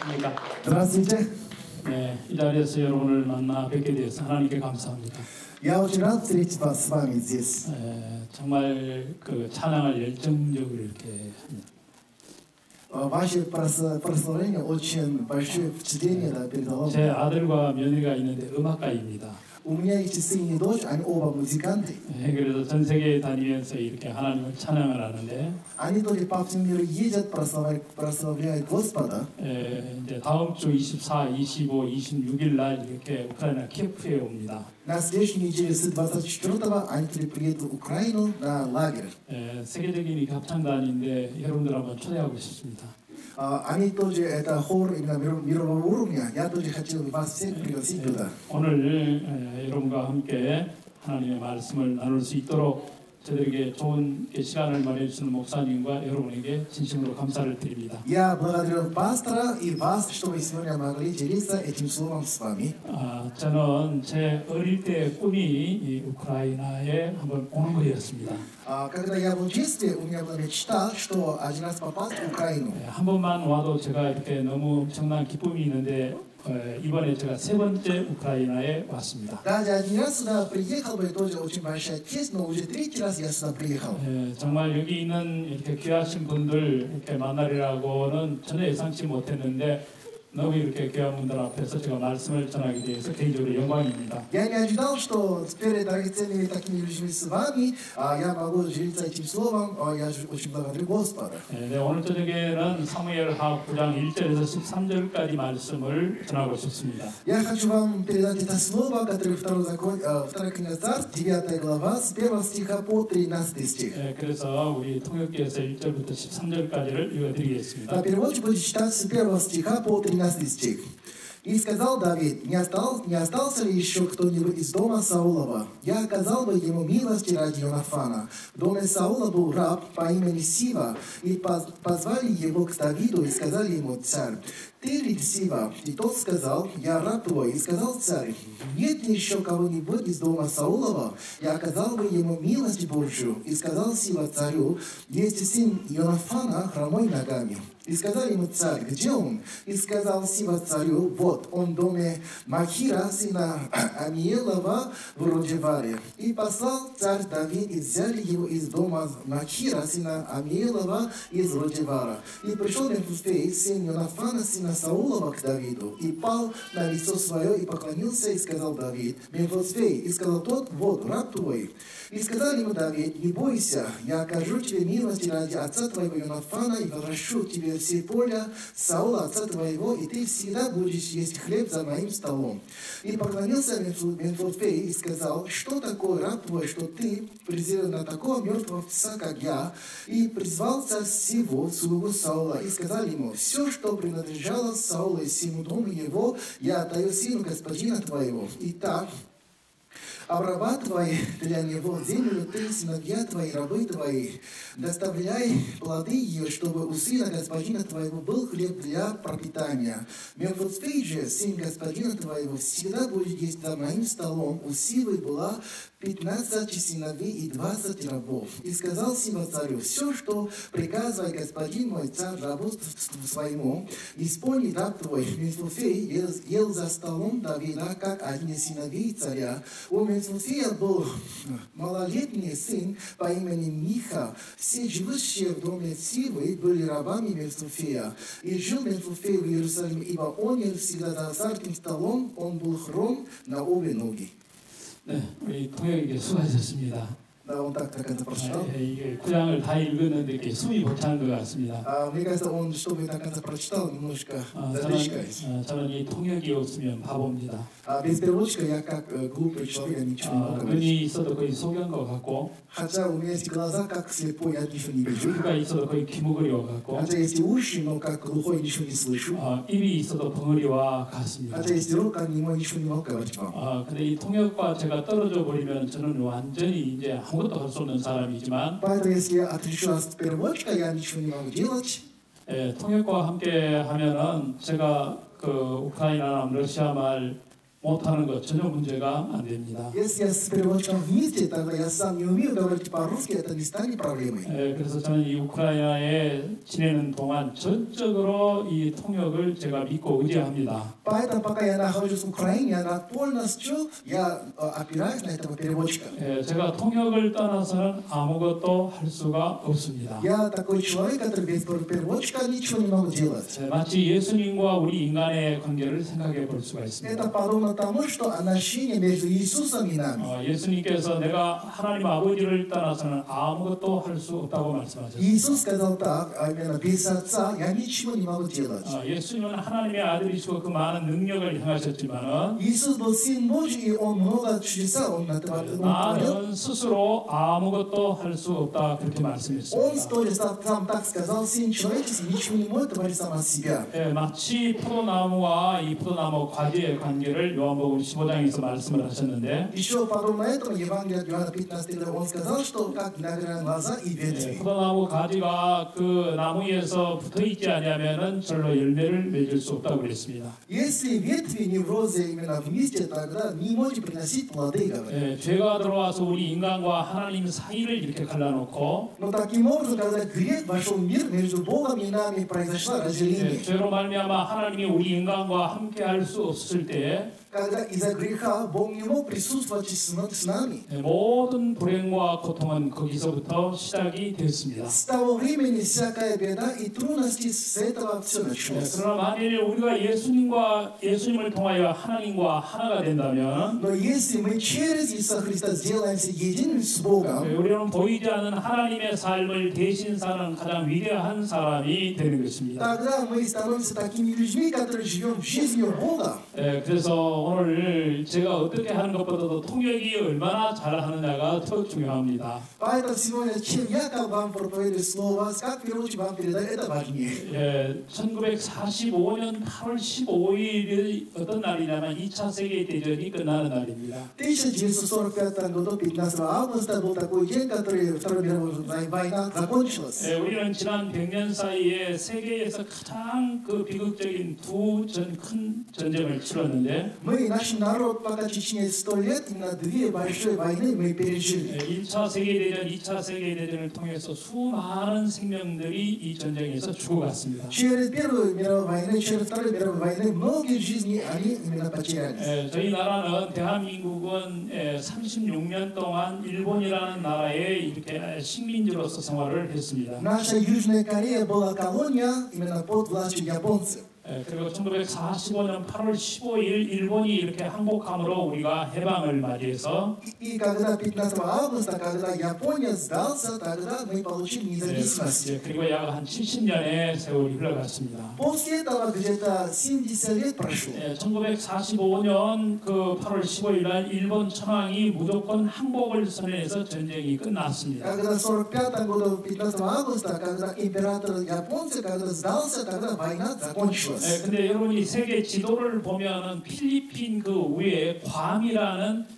안녕하십니까. Здравствуйте. 네, 이 자리에서 여러분을 만나 뵙게 되어서 하나님께 감사합니다. Я очень рад встретить вас с вами здесь. 정말 그 찬양을 열정적으로 이렇게 합니다. Ваше прославление очень большое впечатление передало 제 мне. 아들과 며느리가 있는데 음악가입니다. У меня есть сын и дочь, они оба музыканты. 그래서 전 세계에 다니면서 이렇게 하나님을 찬양을 하는데 Они тоже по всему миру ездят, прославляют Господа. 이제 다음 주 24, 25, 26일 날 이렇게 우크라이나 키예프에 옵니다. На следующей неделе с 24-го они приедут в Украину на лагерь. 세계적인 이 합창단인데 여러분들 한번 초대하고 싶습니다. Они тоже, это хор именно мирового уровня. Я тоже хотел вас всех пригласить туда. 오늘 여러분과 함께 하나님의 말씀을 나눌 수 있도록 저들에게 좋은 시간을 마련해 주시는 목사님과 여러분에게 진심으로 감사를 드립니다. Я благодарю пастора и вас, что вы сегодня могли делиться этим словом с вами. 저는 제 어릴 때 꿈이 이 우크라이나에 한번 오는 거였습니다. Когда я был в детстве, у меня была мечта, что один раз попасть в Украину. 한 번만 와도 제가 이렇게 너무 엄청난 기쁨이 있는데 이번에 제가 세 번째 우크라이나에 왔습니다. Даже один раз сюда приехал бы, тоже очень большая честь, но уже третий раз я сюда приехал. 정말 여기 있는 이렇게 귀하신 분들 이렇게 만나리라고는 전혀 예상치 못했는데 너무 이렇게 귀한 분들 앞에서 제가 말씀을 전하게 되어서 개인적으로 영광입니다. Я не ожидал, что перед драгоценными такими людьми с вами я могу делиться этим словом. Я очень благодарю Господа. 네, 오늘 저녁에는 사무엘하 9장 1절에서 13절까지 말씀을 전하고 싶습니다. Я хочу вам передать это слово, которое вторая книга Царств, 9 глава, с 1 стиха по 13 стих. 그래서 우리 통역기에서 1절부터 13절까지를 읽어드리겠습니다. Переводчик будет читать с 1 стиха по 13 стих. И сказал Давид: не остался ли еще кто-нибудь из дома Саулова? Я оказал бы ему милости ради Йонафана. В доме Саула был раб по имени Сива, и позвали его к Давиду и сказали ему: царь, ты ли Сива? И тот сказал: я раб твой. И сказал царь: нет ли еще кого-нибудь из дома Саулова? Я оказал бы ему милость Божию. И сказал Сива царю: есть сын Йонафана, хромой ногами. И сказал ему царь: где он? И сказал Сива царю: вот, он в доме Махира, сына Амиелова, в Роджеваре. И послал царь Давид, и взяли его из дома Махира, сына Амиелова, из Роджевара. И пришел Мефуфей, сын Йонафана, сына Саулова, к Давиду, и пал на лицо свое, и поклонился, и сказал Давид: Мефуфей. И сказал тот: вот, раб твой. И сказал ему Давид: не бойся, я окажу тебе милость ради отца твоего Йонафана, и возвращу тебе все поля Саула, отца твоего, и ты всегда будешь есть хлеб за моим столом. И поклонился Мефуфей и сказал: что такое раб твой, что ты презрел на такого мертвого пса, как я? И призвал царь Сиву, слугу Саула, и сказал ему: все, что принадлежало Саулу и всему дому его, я отдаю сыну господина твоего. И так обрабатывай для него землю ты, сыновья твои, рабы твои, доставляй плоды ее, чтобы у сына господина твоего был хлеб для пропитания. Мефуфей же, сын господина твоего, всегда будет есть за моим столом. У Сивы была 15 сыновей и 20 рабов. И сказал Сива царю: все, что приказывает господин мой царь рабу своему, исполнит раб твой. Мефуфей ел за столом Давида, как один из сыновей царя. У Мефуфея был малолетний сын по имени Миха. Все живущие в доме Сивы были рабами Мефуфея. И жил Мефуфей в Иерусалиме, ибо он ел всегда за царским столом, он был хром на обе ноги. 네, 우리 통역에게 수고하셨습니다. Да, он так это прочитал. 이게 구장을 다 읽었는데 이렇게 숨이 벅찬 것 같습니다. Мне кажется, он, чтобы так это прочитал, немножко задышкаясь. 저는 이 통역이 없으면 바보입니다. Без переводчика я как глупый человек, я ничего не могу говорить. 눈이 있어도 거의 소견 것 같고, Хотя у меня есть глаза, как слепой, я ничего не вижу. 귀가 있어도 거의 귀머거리와 같고, Хотя есть и уши, но как глухой ничего не слышу. 입이 있어도 벙어리와 같습니다. Хотя есть рот, как немой, ничего не могу говорить вам. 근데 이 통역과 제가 떨어져 버리면 저는 완전히 이제 아무것도 할 수 없는 사람이지만, Поэтому если я отлучу от переводчика, я ничего не могу делать. 통역과 함께 하면은 제가 그 우크라이나나 러시아 말 못하는 것 전혀 문제가 안 됩니다. Если я с переводчиком вместе, тогда я сам не умею говорить по-русски, это не станет проблемой. 그래서 저는 이 우크라이나에 지내는 동안 전적으로 이 통역을 제가 믿고 의지합니다. Поэтому, пока я нахожусь в Украине, я опираюсь на этого переводчика. 제가 통역을 떠나서는 아무것도 할 수가 없습니다. Я такой человек, который без переводчика ничего не могу делать. 마치 예수님과 우리 인간의 관계를 생각해 볼 수가 있습니다. Это подобно тому, что отношения между Иисусом и нами. 예수님께서 내가 하나님 아버지를 떠나서는 아무것도 할 수 없다고 말씀하셨습니다. Иисус сказал так, а именно без Отца я ничего не могу делать. 예수님은 하나님의 아들이시고 그 많은 능력을 행하셨지만은 Иисус был Сын Божий, и Он много чудеса Он творил. 나는 스스로 아무것도 할 수 없다 그렇게 Он 말씀했습니다. тоже сам так сказал, Сын человеческий ничего не может творить сам от себя. 마치 포도나무와 이 포도나무 가지의 관계를 요한복음 15장에서 말씀을 하셨는데 Еще подобно этому Евангелие от Иоанна 15 глава Он сказал, что как виноградная лоза и ветви. 포도나무 가지가 그 나무에서 붙어 있지 않으면은 절로 열매를 맺을 수 없다고 그랬습니다. Если ветви не в розе именно вместе, тогда не может приносить плоды, говорят. 죄가 들어와서 우리 인간과 하나님 사이를 이렇게 갈라놓고 Но таким образом, когда грех вошел в мир, между Богом и нами произошло разделение. 죄로 말미암아 하나님이 우리 인간과 함께 할 수 없을 때에 Когда из-за греха Бог не мог присутствовать с нами. 모든 불행과 고통은 거기서부터 시작이 됐습니다. С того времени всякая беда и трудности с этого все началось. 그러나 만일 우리가 예수님을 통하여 하나님과 하나가 된다면 Но если мы через Иисуса Христа сделаемся единым с Богом, 우리는 보이지 않는 하나님의 삶을 대신 사는 가장 위대한 사람이 되는 것입니다. тогда мы становимся такими людьми, которые живем жизнью Бога. 그래서 오늘 제가 어떻게 하는 것보다도 통역이 얼마나 잘하느냐가 더 중요합니다. Поэтому сегодня, чем я как вам проповедую слово, как переводчик вам передаю, это важнее. 1945년 8월 15일이 어떤 날이냐면 2차 세계대전이 끝나는 날입니다. В 1945 году, 15 августа, был такой день, который Вторая мировая война закончилась. 우리는 지난 100년 사이에 세계에서 가장 그 비극적인 두 큰 전쟁을 치렀는데 Мы, наш народ, пока в течение 100 лет, именно две большие войны мы пережили. 1차 세계대전, 2차 세계대전을 통해서 수많은 생명들이 이 전쟁에서 죽어갔습니다. Через Первую мировую войну, через Вторую мировую войну, многие жизни они именно потерялись. 저희 나라는 대한민국은 36년 동안 일본이라는 나라에 이렇게 식민지로서 생활을 했습니다. Наша Южная Корея была колония именно под властью японцев. 그리고 1945년 8월 15일 일본이 이렇게 항복함으로 우리가 해방을 맞이해서 И когда 15 августа, когда Япония сдался, тогда мы получили независимость. 그리고 약 한 70년의 세월이 흘러갔습니다. После этого где-то 70 лет прошло. 1945년 그 8월 15일 날 일본 천황이 무조건 항복을 선언해서 전쟁이 끝났습니다. Когда в 45 году, 15 августа, когда император японцев, когда сдался, тогда война закончилась. 근데 여러분이 세계 지도를 보면은 필리핀 그 위에 괌이라는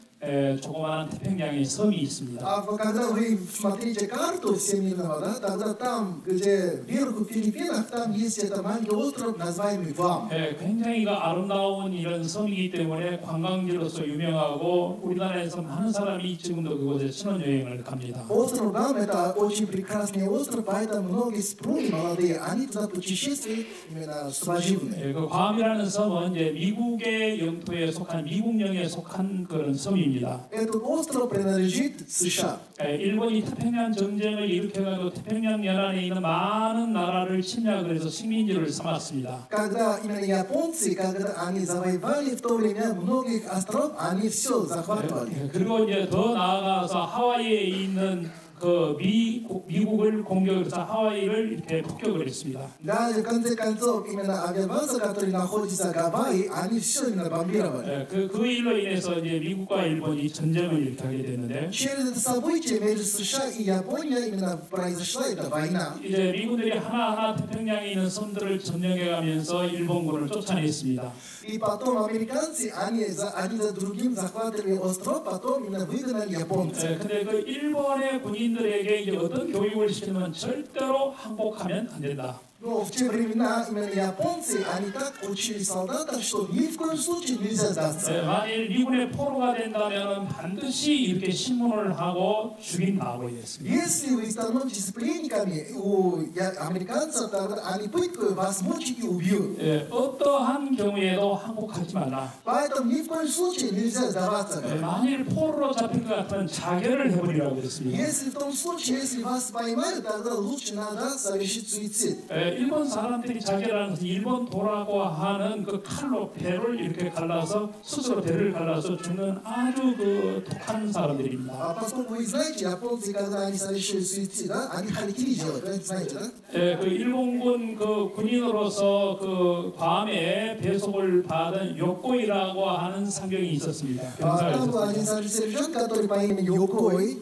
조그마한 태평양의 섬이 있습니다. А когда вы смотрите карту всемирного, да, тогда там, где вверху в Филиппинах, там есть этот маленький остров, называемый Гуам. 굉장히 아름다운 이런 섬이기 때문에 관광지로서 유명하고 우리나라에서 많은 사람이 지금도 그곳에 신혼여행을 갑니다. Остров Гуам это очень прекрасный остров, поэтому многие супруги молодые, они туда путешествуют именно свадебные. 그 괌이라는 섬은 이제 미국의 영토에 속한 미국령에 속한 그런 섬입니다. Этот остров принадлежит США. 일본이 태평양 전쟁을 일으켜가지고 태평양 연안에 있는 많은 나라를 침략을 해서 식민지를 삼았습니다. Когда именно японцы, когда они завоевали в то время многих островов, они все захватывали. 그리고 이제 더 나아가서 하와이에 있는 그 미국을 공격해서 하와이를 이렇게 폭격을 했습니다. Даже в конце концов именно авиабаза, которая находится в Гавайи, они все именно бомбировали. 그 일로 인해서 이제 미국과 일본이 전쟁을 일으키게 됐는데. Через это событие между США и Японией именно произошла эта война. 이제 미군들이 하나하나 태평양에 있는 섬들을 점령해가면서 일본군을 쫓아냈습니다. И потом американцы, они за другим захватывали остров, потом именно выгнали японцев. 근데 그 일본의 군인들에게 이제 어떤 교육을 시키면 절대로 항복하면 안 된다. Но в те времена именно японцы, они так учили солдатов, что ни в коем случае нельзя сдаться. 만일 미군의 포로가 된다면 반드시 이렇게 신문을 하고 죽인다고 했습니다. Если вы становитесь пленниками у американцев, тогда они пыткают вас, мучить и убьют. 어떠한 경우에도 항복하지 마라. Поэтому ни в коем случае нельзя сдаваться. 만일 포로로 잡힐 것 같으면 자결을 해버리라고 그랬습니다. Если в том случае, если вас поймают, тогда лучше надо совершить суицид. 일본 사람들이 자결하는 것은 일본도라고 하는 그 칼로 배를 이렇게 갈라서 스스로 배를 갈라서 죽는 아주 그 독한 사람들입니다. А поскольку вы знаете, японцы, когда они совершили суицид, да, они хотели делать, вы знаете, да? 그 일본군 그 군인으로서 그 괌에 배속을 받은 요코이라고 하는 상병이 있었습니다. Там был один сержант, который по имени Йокой.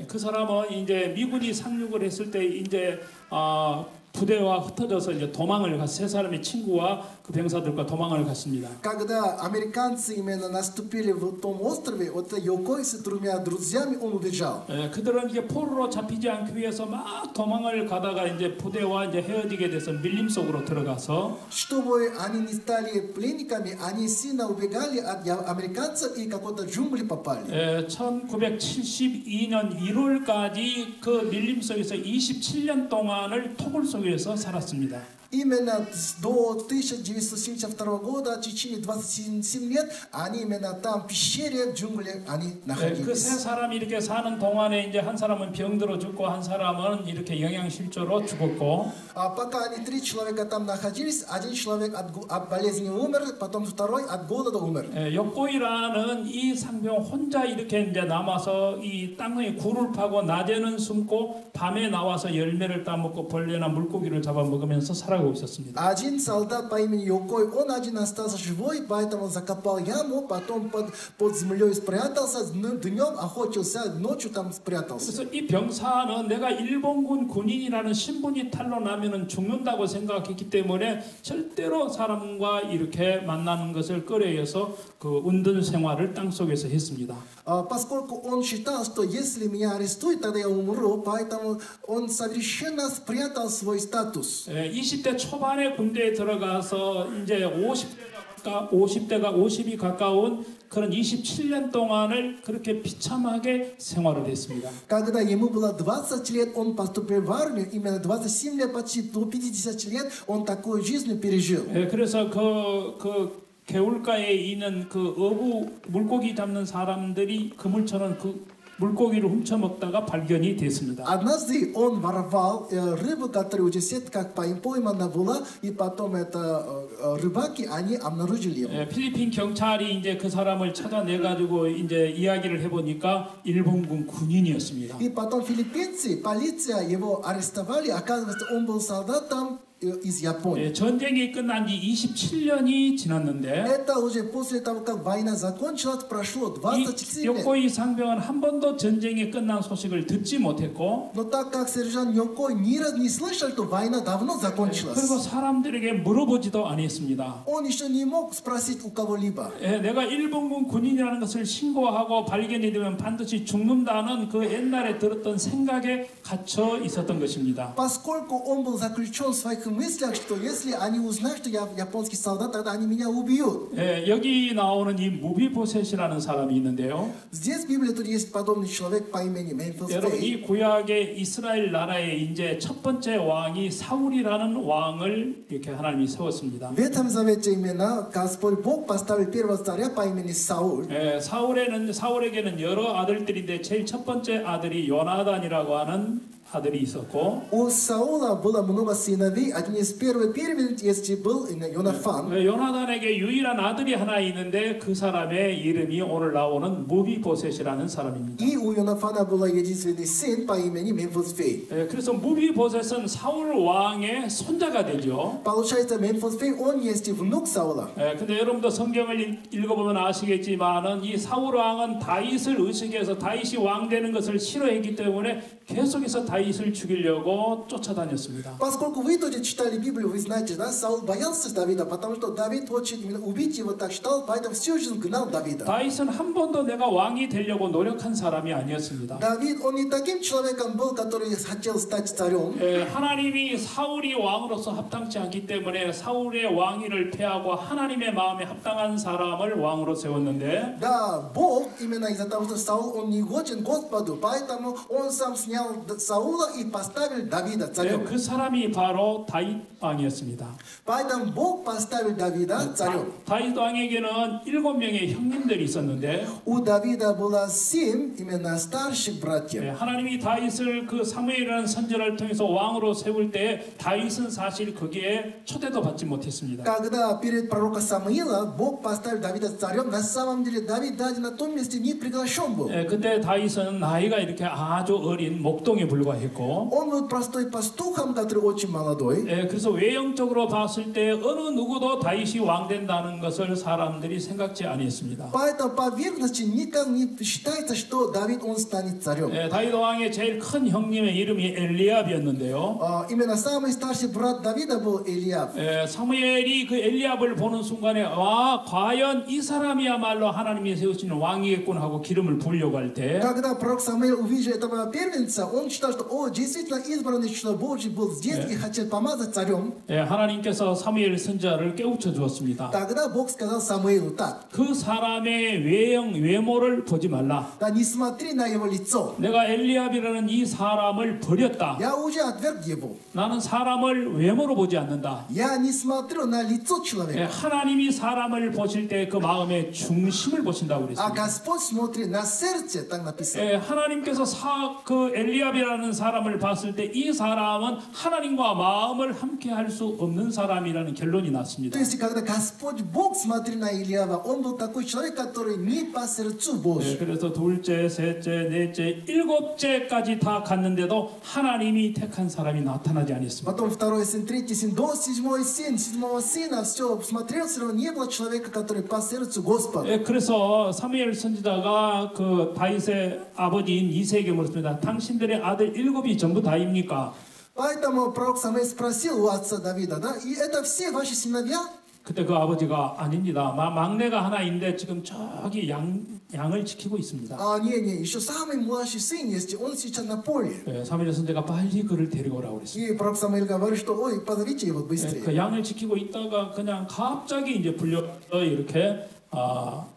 그 사람은 이제 미군이 상륙을 했을 때 이제 부대와 흩어져서 이제 도망을 세 사람의 친구와 그 병사들과 도망을 갔습니다. Когда американцы именно наступили в том острове, вот Йокой с тремя друзьями, он убежал. 그들은 이제 포로로 잡히지 않기 위해서 막 도망을 가다가 이제 부대와 이제 헤어지게 돼서 밀림 속으로 들어가서 Чтобы они не стали пленниками, они сильно убегали от американцев и какой-то джунгли попали. 1972년 1월까지 그 밀림 속에서 27년 동안을 토굴 속에서 살았습니다. Именно до 1972 года, в течение 27 лет, они именно там в пещере, в джунгле, они 그 находились. 세 사람이 이렇게 사는 동안에 이제 한 사람은 병들어 죽고 한 사람은 이렇게 영양실조로 죽었고. А пока они 3 человека там находились, один человек от болезни умер, потом второй от голода умер. 요코이라는 이 상병 혼자 이렇게 이제 남아서 이 땅에 굴을 파고 낮에는 숨고 밤에 나와서 열매를 따먹고 벌레나 물고기를 잡아 먹으면서 살아가고 있었습니다. Один солдат по имени Йокой, он один остался живой, поэтому закопал яму, потом под землей спрятался, днем охотился, ночью там спрятался. 그래서 이 병사는 내가 일본군 군인이라는 신분이 탄로나면은 죽는다고 생각했기 때문에 절대로 사람과 이렇게 만나는 것을 꺼려해서 그 운동 생활을 땅 속에서 했습니다. Поскольку он считал, что если меня арестуют, тогда я умру, поэтому он совершенно спрятал свой статус. 20대 초반에 군대에 들어가서 이제 50대가 50이 가까운 그런 27년 동안을 그렇게 비참하게 생활을 했습니다. Когда ему было 20 лет, он поступил в армию, именно 27 лет, почти до 50 лет, он такую жизнь пережил. 그래서 그 개울가에 있는 그 어부 물고기 잡는 사람들이 그물처럼 그 물고기를 훔쳐먹다가 발견이 됐습니다. Однажды он воровал рыбу, которая уже сетка поймана была, и потом это рыбаки, они обнаружили его. 필리핀 경찰이 이제 그 사람을 찾아내 가지고 이제 이야기를 해보니까 일본군 군인이었습니다. И потом филиппинцы, полиция его арестовали, оказывается, он был солдатом из Японии. 전쟁이 끝난 지 27년이 지났는데 Это уже после того, как война закончилась, прошло 27 лет. 요코이 상병은 한 번도 전쟁이 끝난 소식을 듣지 못했고 Но так как сержант Йокой ни разу не слышал, что война давно 그리고 закончилась, 사람들에게 물어보지도 않았습니다. он еще не мог спросить у кого-либо. 내가 일본군 군인이라는 것을 신고하고 발견이 되면 반드시 죽는다는 그 옛날에 들었던 생각에 갇혀 있었던 것입니다. Поскольку он был заключен в своих мыслях, что если они узнают, что я японский солдат, тогда они меня убьют. 여기 나오는 이 무비보셋이라는 사람이 있는데요. Здесь в Библии тут есть подобный человек по имени 여러분 Мемфис. 이 구약의 이스라엘 나라에 이제 첫 번째 왕이 사울이라는 왕을 이렇게 하나님이 세웠습니다. В Ветхом Завете именно Господь Бог поставил первого царя по имени Сауль. 사울에게는 여러 아들들인데 제일 첫 번째 아들이 요나단이라고 하는 아들이 있었고 У Саула было много сыновей, один из первых первенцев был Йонафан. 요나단에게 유일한 아들이 하나 있는데 그 사람의 이름이 오늘 나오는 무비보셋이라는 사람입니다. И у Йонафана был единственный сын по имени Мемфисфей. 그래서 무비보셋은 사울 왕의 손자가 되죠. Получается, Мемфисфей, он есть внук Саула. 근데 여러분도 성경을 읽어보면 아시겠지만은 이 사울 왕은 다윗을 의식해서 다윗이 왕 되는 것을 싫어했기 때문에 계속해서 다윗을 다윗을 죽이려고 쫓아다녔습니다. Поскольку вы тоже читали Библию, вы знаете, да, Саул боялся Давида, потому что Давид хочет именно убить его, так считал, поэтому всю жизнь гнал Давида. 다윗은 한 번도 내가 왕이 되려고 노력한 사람이 아니었습니다. Давид, он не таким человеком был, который хотел стать царем. 하나님이 사울이 왕으로서 합당치 않기 때문에 사울의 왕위를 폐하고 하나님의 마음에 합당한 사람을 왕으로 세웠는데 Да, Бог именно из-за того, что Саул, он не годен Господу, поэтому он сам снял Саула и поставил Давида царем. 그 사람이 바로 다윗 왕이었습니다. Поэтому Бог поставил Давида царем. 다윗 왕에게는 7명의 형님들이 있었는데 У Давида было 7 именно старших братьев. 하나님이 다윗을 그 사무엘이라는 선지자를 통해서 왕으로 세울 때 다윗은 사실 거기에 초대도 받지 못했습니다. Когда перед пророком Самуила Бог поставил Давида царем, на самом деле Давид даже на том месте не приглашен был. 그때 다윗은 나이가 이렇게 아주 어린 목동에 불과했고 Он был простой пастухом, который очень молодой. 그래서 외형적으로 봤을 때 어느 누구도 다윗이 왕 된다는 것을 사람들이 생각지 아니했습니다. Поэтому по верности никак не считается, что Давид он станет царем. 다윗 왕의 제일 큰 형님의 이름이 엘리압이었는데요. Именно самый старший брат Давида был Элиаб. 사무엘이 그 엘리압을 보는 순간에 와 과연 이 사람이야말로 하나님이 세우시는 왕이겠군 하고 기름을 부으려고 할 때 Когда пророк Самуил увидел этого первенца, он считал, что о, действительно избранный человек Божий был здесь и хотел помазать царем. 하나님께서 사무엘 선지자를 깨우쳐 주었습니다. Тогда Бог сказал Самуилу так: 그 사람의 외모를 보지 말라. да не смотри на его лицо. 내가 엘리압이라는 이 사람을 버렸다. Я уже отверг его. 나는 사람을 외모로 보지 않는다. Я не смотрю на лицо человека. 하나님이 사람을 보실 때 그 마음의 중심을 보신다고 А 그랬습니다. Господь смотрит на сердце, так написано. 하나님께서 그 엘리압이라는 사람을 봤을 때 이 사람은 하나님과 마음을 함께 할 수 없는 사람이라는 결론이 났습니다. То есть, когда Господь Бог смотрел на Илиаба, он был такой человек, который не по сердцу Божьему. 그래서 둘째, 셋째, 넷째, 7째까지 다 갔는데도 하나님이 택한 사람이 나타나지 않았습니다. Потом второй сын, третий сын, до седьмой сын, седьмого сына, все смотрел, все равно не было человека, который по сердцу Господа. 그래서 사무엘 선지자가 그 다윗의 아버지인 이새에게 물었습니다. 당신들의 아들 7이 전부 다입니까? Поэтому пророк Самуил спросил у отца Давида, да, и это все ваши сыновья? 그때 그 아버지가 아닙니다. 막내가 하나 있는데 지금 저기 양을 지키고 있습니다. Не, еще самый младший сын есть, он сейчас на поле. 사무엘 선지자가 빨리 그를 데리고 오라고 그랬습니다. И пророк Самуил говорит, что, ой, позовите его быстрее. 그 양을 지키고 있다가 그냥 갑자기 이제 불려서 이렇게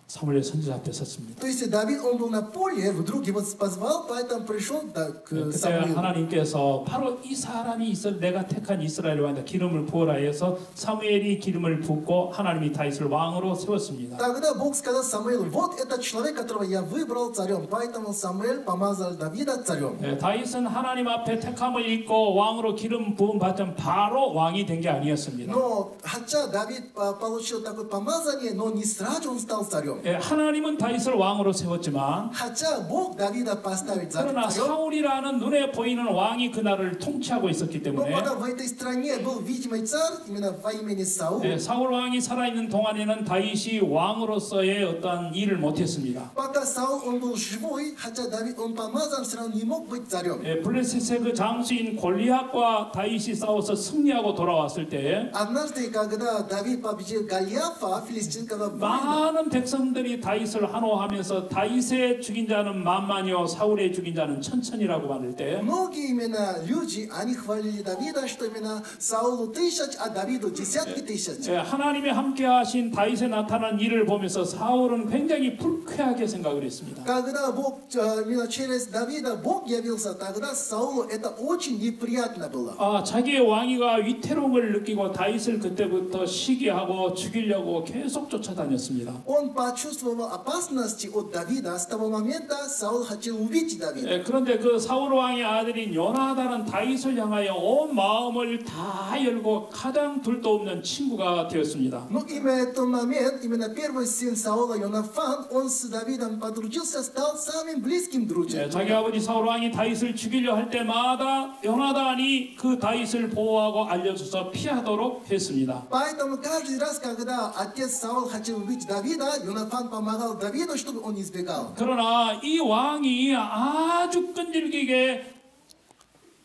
사무엘 선지자 앞에 섰습니다. То есть Давид, он был на поле, вдруг его позвал, поэтому пришел к 그때 Самуилу. 하나님께서 바로 이 사람이 내가 택한 이스라엘 왕이다. 기름을 부어라 해서 사무엘이 기름을 붓고 하나님이 다윗을 왕으로 세웠습니다. Тогда Бог сказал Самуилу, вот этот человек, которого я выбрал царем, поэтому Самуил помазал Давида царем. 다윗은 하나님 앞에 택함을 입고 왕으로 기름 부음 받은 바로 왕이 된 게 아니었습니다. Но хотя Давид получил такое помазание, но не сразу он стал царем. 하나님은 다윗을 왕으로 세웠지만 Хотя Бог Давида поставил 그러나 царем, 사울이라는 눈에 보이는 왕이 그 나라를 통치하고 있었기 но 때문에 пока в этой стране был видимый царь, именно по имени Саул, 사울 왕이 살아있는 동안에는 다윗이 왕으로서의 어떤 일을 못했습니다. пока Саул он был живой, хотя Давид он помазан, все равно не мог быть царем. 블레셋의 그 장수인 골리앗과 다윗이 싸워서 승리하고 돌아왔을 때 Однажды, когда Давид победил Голиафа, филистимского воина, 많은 백성들이 다윗을 한호하면서 다윗의 죽인 자는 만만이요 사울의 죽인 자는 천천이라고 말할 때 многие именно люди, они хвалили Давида, что именно Саулу 1000, а Давиду десятки тысяч. 하나님의 함께하신 다윗에 나타난 일을 보면서 사울은 굉장히 불쾌하게 생각을 했습니다. Когда Бог, именно через Давида Бог явился, тогда Саулу это очень неприятно было. 자기의 왕위가 위태로움을 느끼고 다윗을 그때부터 시기하고 죽이려고 계속 쫓아다녔습니다. Он почувствовал опасности от Давида. С того момента Саул хотел убить Давида. 그런데 그 사울 왕의 아들인 요나단은 다윗을 향하여 온 마음을 다 열고 가장 둘도 없는 친구가 되었습니다. Но именно этот момент, именно первый сын Саула, Йонафан, он с Давидом подружился, стал самым близким другом. 자기 아버지 사울 왕이 다윗을 죽이려 할 때마다 요나단이 그 다윗을 보호하고 알려줘서 피하도록 했습니다. Поэтому каждый раз, когда отец Саул хотел убить Давида, Йонафан помогал Давиду, чтобы он избегал. 그러나 이 왕이 아주 끈질기게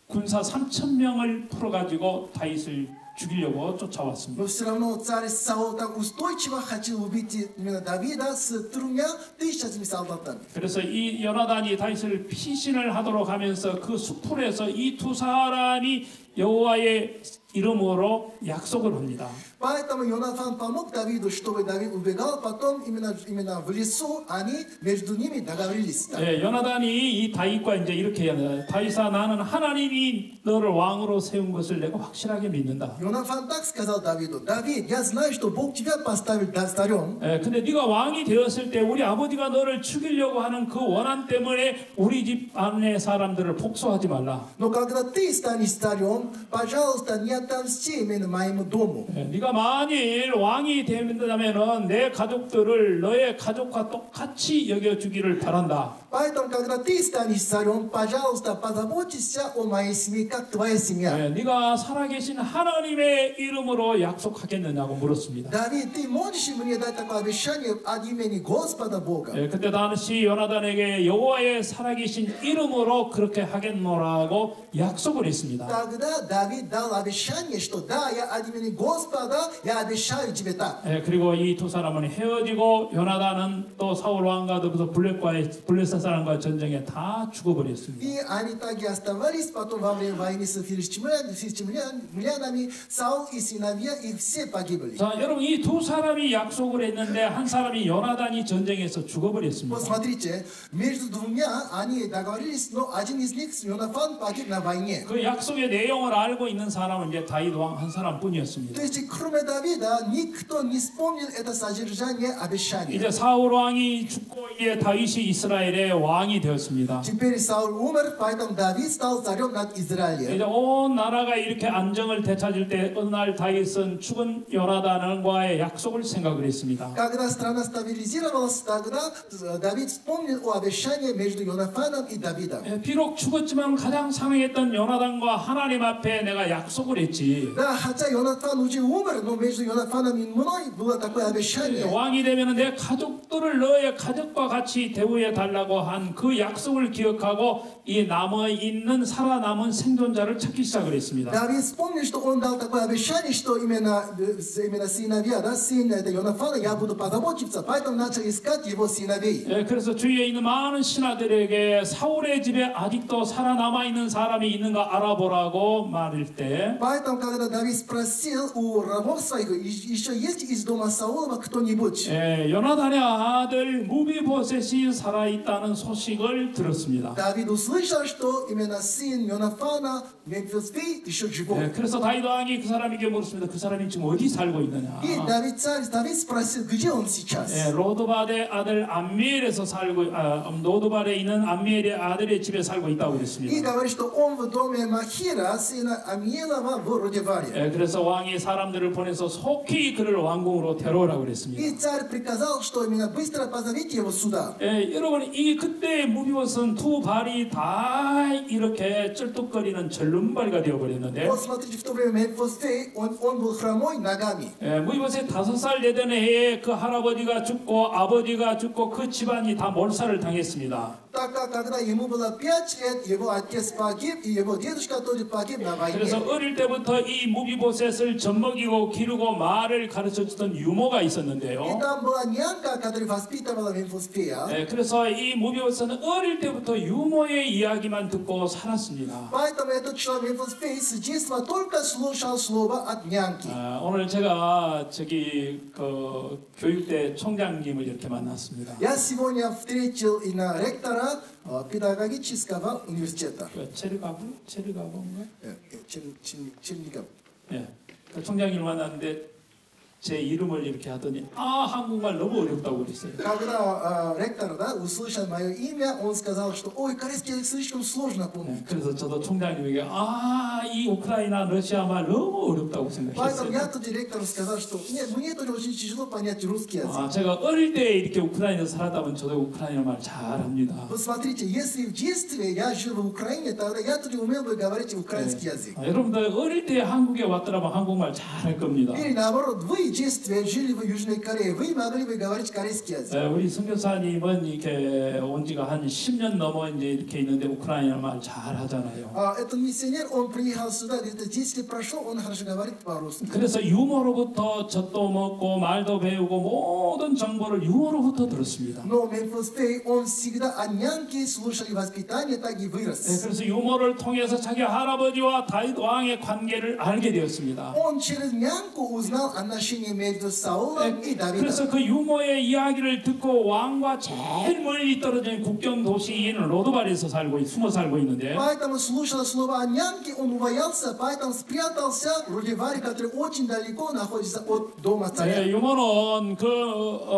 군사 3,000명을 풀어가지고 다윗을 죽이려고 쫓아왔습니다. Но все равно царь Саул так устойчиво хотел убить именно Давида с 3000 солдатами. 그래서 이 요나단이 다윗을 피신을 하도록 하면서 그 수풀에서 이 두 사람이 여호와의 이름으로 약속을 합니다. Поэтому Йонатан помог Давиду, чтобы Давид убегал. Потом именно в лесу они между ними договорились. 예, 요나단이 이 다윗과 이제 이렇게 합니다. 다윗아, 나는 하나님이 너를 왕으로 세운 것을 내가 확실하게 믿는다. Йонатан так сказал Давиду: Давид, я знаю, что Бог тебя поставил царем. 예, 근데 네가 왕이 되었을 때 우리 아버지가 너를 죽이려고 하는 그 원한 때문에 우리 집 안의 사람들을 복수하지 말라. Но когда ты станешь царем, пожалуйста, не отомсти именно моему дому. 예, 네가 만일 왕이 된다면은 내 가족들을 너의 가족과 똑같이 여겨주기를 바란다. Поэтому, когда ты станешь царем, пожалуйста, позаботься о моей семье, как твоя семья. 예, 네가 살아계신 하나님의 이름으로 약속하겠느냐고 물었습니다. Давид, ты можешь мне дать такое обещание от имени Господа Бога? 예, 그때 다윗이 요나단에게 여호와의 살아계신 이름으로 그렇게 하겠노라고 약속을 했습니다. Тогда Давид дал обещание, что да, я от имени Господа, я обещаю тебе так. 예, 그리고 이 두 사람은 헤어지고 요나단은 또 사울 왕과 더불어서 블레셋 사람과 전쟁에 다 죽어버렸습니다. И они так и оставались, потом во время войны с филистимлянами, Саул и сыновья их все погибли. 자, 여러분, 이 두 사람이 약속을 했는데 한 사람이 요나단이 전쟁에서 죽어버렸습니다. Вот смотрите, между двумя они договорились, но один из них, Йонатан, погиб на войне. 그 약속의 내용을 알고 있는 사람은 이제 다윗 왕 한 사람뿐이었습니다. То есть, кроме Давида, никто не вспомнил это содержание обещания. 이제 사울 왕이 죽고 이제 다윗이 이스라엘의 왕이 되었습니다. Теперь Саул умер, поэтому Давид стал царем над Израилем. 이제 온 나라가 이렇게 안정을 되찾을 때 어느 날 다윗은 죽은 요나단과의 약속을 생각을 했습니다. Когда страна стабилизировалась, тогда Давид вспомнил о обещании между Йонатаном и Давидом. 비록 죽었지만 가장 사랑했던 요나단과 하나님 앞에 내가 약속을 했지. Да, хотя Йонатан уже умер, но между Йонатаном и мной было такое обещание. 왕이 되면 내 가족들을 너의 가족과 같이 대우해 달라고 한 그 약속을 기억하고 이 남아 있는 살아남은 생존자를 찾기 시작을 했습니다. Давид вспомнил, что он дал такое обещание, что именно сыновья, да, сын это Йонатана, я буду позаботиться, поэтому начал искать его сыновей. 예, 그래서 주위에 있는 많은 신하들에게 사울의 집에 아직도 살아남아 있는 사람이 있는가 알아보라고 말할 때, Поэтому, когда Давид спросил у рабов своих, еще есть из дома Саулова кто-нибудь? 예, 요나단의 아들 무비보셋이 살아있다는 소식을 들었습니다. Давид услышал, что именно сын Йонатана, Мемфисфей, еще живой. 예, 그래서 다윗 왕이 그 사람에게 물었습니다. 그 사람이 지금 어디 살고 있느냐? И Давид спросил, где он сейчас? 예, 로드발의 아들 암미엘에서 살고, 로드발에 있는 암미엘의 아들의 집에 살고 있다고 И 그랬습니다. говорит, что он в доме Махира, сына Амиелова, в Родеваре. 예, 그래서 왕이 사람들을 보내서 속히 그를 왕궁으로 데려오라고 그랬습니다. И царь приказал, что именно быстро позовите его сюда. 예, 여러분, 이 그때 무비봇은 두 발이 다 이렇게 쩔뚝거리는 절름발이가 되어버렸는데, Вот смотрите, в то время Мемфисфей, он был хромой ногами. 예, 무비봇의 5살 되던 해에 그 할아버지가 죽고 아버지가 죽고 그 집안이 다 몰살을 당했습니다. Так как когда ему было 5 лет, его отец погиб, и его дедушка тоже погиб на войне. 그래서 어릴 때부터 이 무비보셋을 젖먹이고 기르고 말을 가르쳐주던 유모가 И 있었는데요. там была нянька, которая воспитывала Мемфисфея. 예, 그래서 이 무비보셋은 어릴 때부터 유모의 이야기만 듣고 살았습니다. Поэтому этот человек Мемфисфей с детства только слушал слово от няньки. 오늘 제가 그 교육대 총장님을 이렇게 만났습니다. Я сегодня встретил и на ректора педагогического университета. 그 체르가본가? Черников. 예, 그 총장님을 만났는데 제 이름을 이렇게 하더니 한국말 너무 어렵다고 그랬어요. Когда ректор, да, услышал мое имя, он сказал, что ой, корейский язык слишком сложно помнить. 그래서 저도 총장님에게 이 우크라이나 러시아 말 너무 어렵다고 Поэтому 생각했어요. я тут директору сказал, что нет, мне тоже очень тяжело понять русский язык. 제가 어릴 때 이렇게 우크라이나에서 살았다 보면 저도 우크라이나 말 잘합니다. Вот смотрите, если в детстве я жил в Украине, тогда я тут умел бы говорить украинский язык. 여러분들 어릴 때 한국에 왔더라면 한국말 잘할 겁니다. Или наоборот, вы в детстве жили в Южной Корее, вы могли бы говорить корейский язык. 우리 선교사님은 이렇게 온 지가 한 10년 넘어 이제 이렇게 있는데 우크라이나 말 잘하잖아요. Этот миссионер, он приехал сюда, где-то 10 лет прошло, он хорошо говорит по-русски. 그래서 유머로부터 젖도 먹고 말도 배우고 모든 정보를 유머로부터 들었습니다. Но в Memphis Bay он всегда о няньке слушали воспитание, так и вырос. 그래서 유머를 통해서 자기 할아버지와 다윗 왕의 관계를 알게 되었습니다. Он через няньку узнал отношения между Саулом и Давидом. 그래서 그 유머의 이야기를 듣고 왕과 제일 멀리 떨어진 국경 도시인 로드발에서 숨어 살고 있는데 Поэтому слушал слова о няньке, он убоялся, поэтому спрятался в Рудиваре, который очень далеко находится от дома царя. 유머는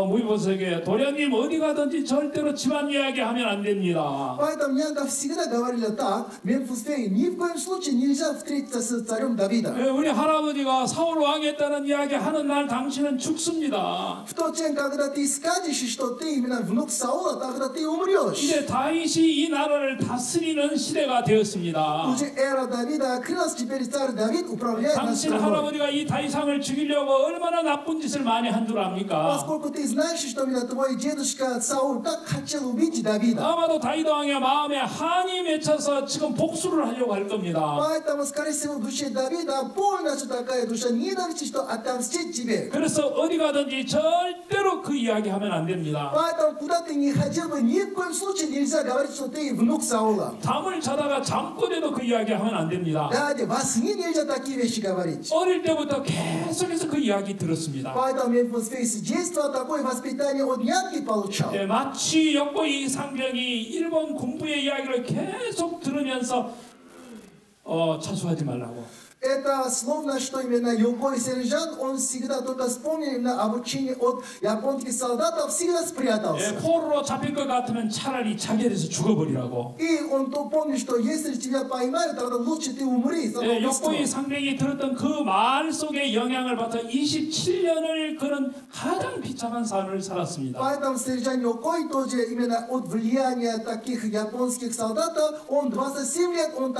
무비보스에게 도련님 어디 가든지 절대로 집안 이야기 하면 안 됩니다. Поэтому нянька всегда говорила так, в Memphis Bay ни в коем случае нельзя встретиться с царем Давидом. 우리 할아버지가 사울 왕했다는 이야기 하는 날 당신은 죽습니다. В тот день, когда ты скажешь, что ты именно внук Саула, тогда ты умрешь. 이제 다윗이 이 나라를 다스리는 시대가 되었습니다. Уже эра Давида открылась, теперь царь Давид управляет нашей 당신 страной. 할아버지가 이 다윗왕을 죽이려고 얼마나 나쁜 짓을 많이 한 줄 압니까? Поскольку ты знаешь, что именно твой дедушка Саул так хотел убить Давида. 아마도 다윗 왕의 마음에 한이 맺혀서 지금 복수를 하려고 할 겁니다. Поэтому, скорее всего, в душе Давида полностью такая душа ненависти, что отомстить тебе. 그래서 어디 가든지 절대로 그 이야기 하면 안 됩니다. Поэтому, куда ты не ходил бы, ни в коем случае нельзя говорить, что ты внук Саула. 잠을 자다가 잠꼬대도 그 이야기 하면 안 됩니다. Да, во сне нельзя такие вещи говорить. 어릴 때부터 계속해서 그 이야기 들었습니다. Поэтому Memphis с детства такое воспитание от няньки получал. 마치 역보이 상병이 일본 군부의 이야기를 계속 들으면서 차수하지 말라고. Это словно, что именно Югой сержант, он всегда только вспомнил именно обучение от японских солдатов, всегда спрятался. 포로로 잡힐 것 같으면 차라리 자결해서 죽어버리라고. И он то помнит, что если тебя поймают, тогда лучше ты умри. 역보이 상병이 들었던 그 말 속에 영향을 받아 27년을 그런 가장 비참한 삶을 살았습니다. Поэтому сержант Югой тоже именно от влияния таких японских солдатов, он 27 лет, он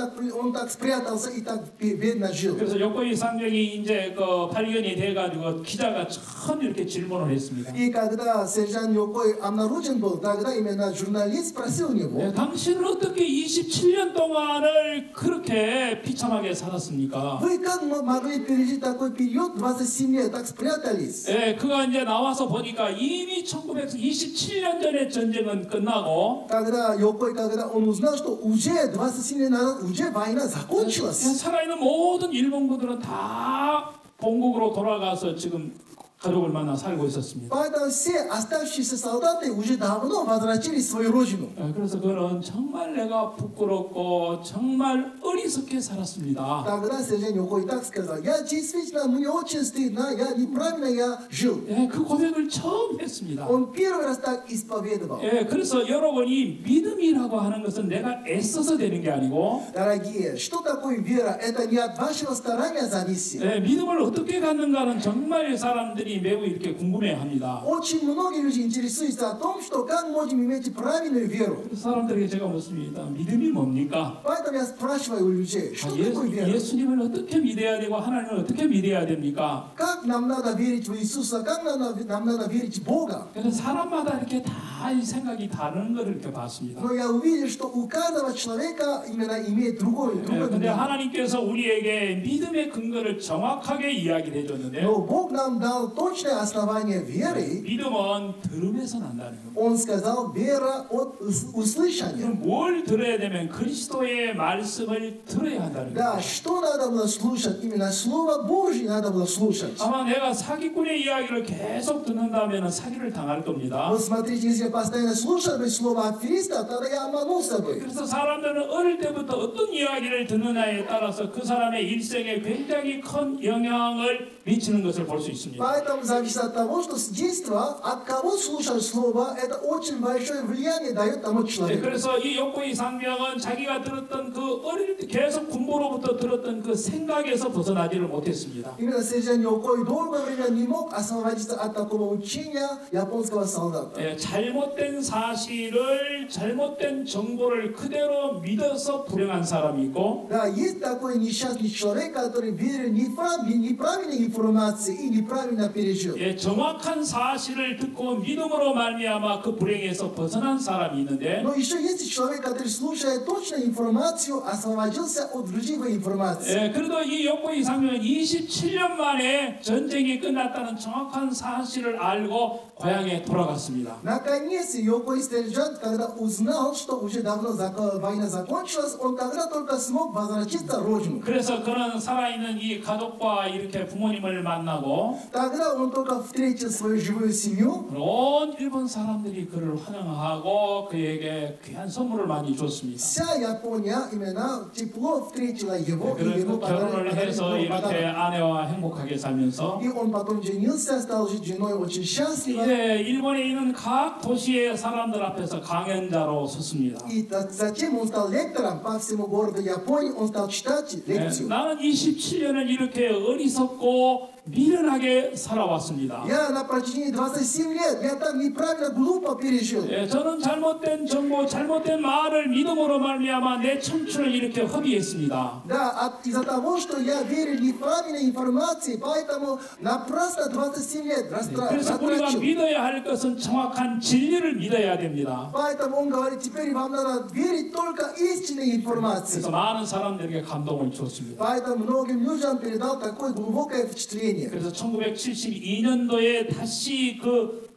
так спрятался и так бедно жил. 그래서 역보이 상병이 이제 발견이 돼가지고 기자가 처음 이렇게 질문을 했습니다. И когда сержант Югой обнаружен был, тогда именно журналист спросил у него. 당신은 어떻게 27년 동안을 그렇게 비참하게 살았습니까? Вы как могли пережить такой период 27 лет, так спрятались? 그가 이제 나와서 보니까 이미 1927년 전에 전쟁은 끝나고 Когда Югой, когда он узнал, что уже 27 лет назад уже война закончилась. 살아있는 모든 일본군들은 다 본국으로 돌아가서 지금 가족을 만나 살고 있었습니다. Поэтому все оставшиеся солдаты уже давно возвратились в свою родину. 그래서 그는 정말 내가 부끄럽고 정말 어리석게 살았습니다. Тогда сержант Югой так сказал: я действительно, мне очень стыдно, я неправильно я жил. 그 고백을 처음 했습니다. Он первый раз так исповедовал. 그래서 여러분이 믿음이라고 하는 것은 내가 애써서 되는 게 아니고 Дорогие, что такое вера? Это не от вашего старания зависит. 믿음을 어떻게 갖는가는 정말 사람들이 매우 이렇게 궁금해합니다. Очень многие люди интересуются о том, что как можем иметь правильную веру. 사람들에게 제가 묻습니다. 믿음이 뭡니까? Поэтому я спрашиваю у людей, что такое вера? 예수님을 어떻게 믿어야 되고 하나님을 어떻게 믿어야 됩니까? Как нам надо верить в Иисуса? Как нам надо верить в Бога? 그래서 사람마다 이렇게 다 이 생각이 다른 것을 이렇게 봤습니다. Но я увидел, что у каждого человека именно имеет другое. 근데 하나님께서 우리에게 믿음의 근거를 정확하게 이야기를 해줬는데 Но Бог нам дал точное основание веры. 믿음은 들음에서 난다는 겁니다. Он сказал, вера от услышания. 그럼 뭘 들어야 되면 그리스도의 말씀을 들어야 한다는 Да, 거예요. что надо было слушать? Именно Слово Божье надо было слушать. 아마 내가 사기꾼의 이야기를 계속 듣는다면 사기를 당할 겁니다. Вот смотрите, если я постоянно слушал бы слово афериста, тогда я обманулся бы. 그래서 사람들은 어릴 때부터 어떤 이야기를 듣느냐에 따라서 그 사람의 일생에 굉장히 큰 영향을 미치는 것을 볼 수 있습니다. Поэтому зависит от того, что с детства от кого слушаешь слово, это очень большое влияние дает тому человеку. 그래서 이 욕구의 상명은 자기가 들었던 그 어릴 때 계속 군보로부터 들었던 그 생각에서 벗어나지를 못했습니다. Именно Сержан Йокой долгое время не мог освободиться от такого учения японского солдата. 잘못된 사실을 잘못된 정보를 그대로 믿어서 불행한 사람이 있고, Да, есть такой несчастный человек, который верил неправильной информации и неправильно пережил. 정확한 사실을 듣고 믿음으로 말미암아 그 불행에서 벗어난 사람이 있는데, Но еще есть человек, который, слушая точную информацию, освободился от лживой информации. 그래도 이 욕구의 상명은 27년 만에 전쟁이 끝났다는 정확한 사실을 알고 고향에 돌아갔습니다. Наконец, Йокой Сержант, когда узнал, что уже давно война закончилась, он тогда только смог возвратиться в родину. 그래서 그는 살아있는 이 가족과 이렇게 부모님을 만나고, Тогда он только встретил свою живую семью. 온 일본 사람들이 그를 환영하고 그에게 귀한 선물을 많이 줬습니다. Вся Япония именно тепло встретила его и 그래서 ему 결혼을 해서 이렇게 아내와 행복하게 살면서 И он потом женился, стал жить с женой очень счастливо. 이제 일본에 있는 각 도시의 사람들 앞에서 강연자로 섰습니다. И затем он стал лектором по всему городу Японии, он стал читать лекцию. 나는 27년을 이렇게 어리석고 미련하게 살아왔습니다. Я на протяжении 27 лет, я так неправильно, глупо пережил. 저는 잘못된 정보, 잘못된 말을 믿음으로 말미암아 내 청춘을 이렇게 허비했습니다. Да, из-за того, что я верил неправильной информации, поэтому напрасно 27 лет 그래서 우리가 растрачил. 믿어야 할 것은 정확한 진리를 믿어야 됩니다. Поэтому он говорит, теперь вам надо верить только истинной информации. 그래서 많은 사람들에게 감동을 주었습니다. Поэтому многим людям передал такое глубокое впечатление. 그래서 1972년도에 다시 그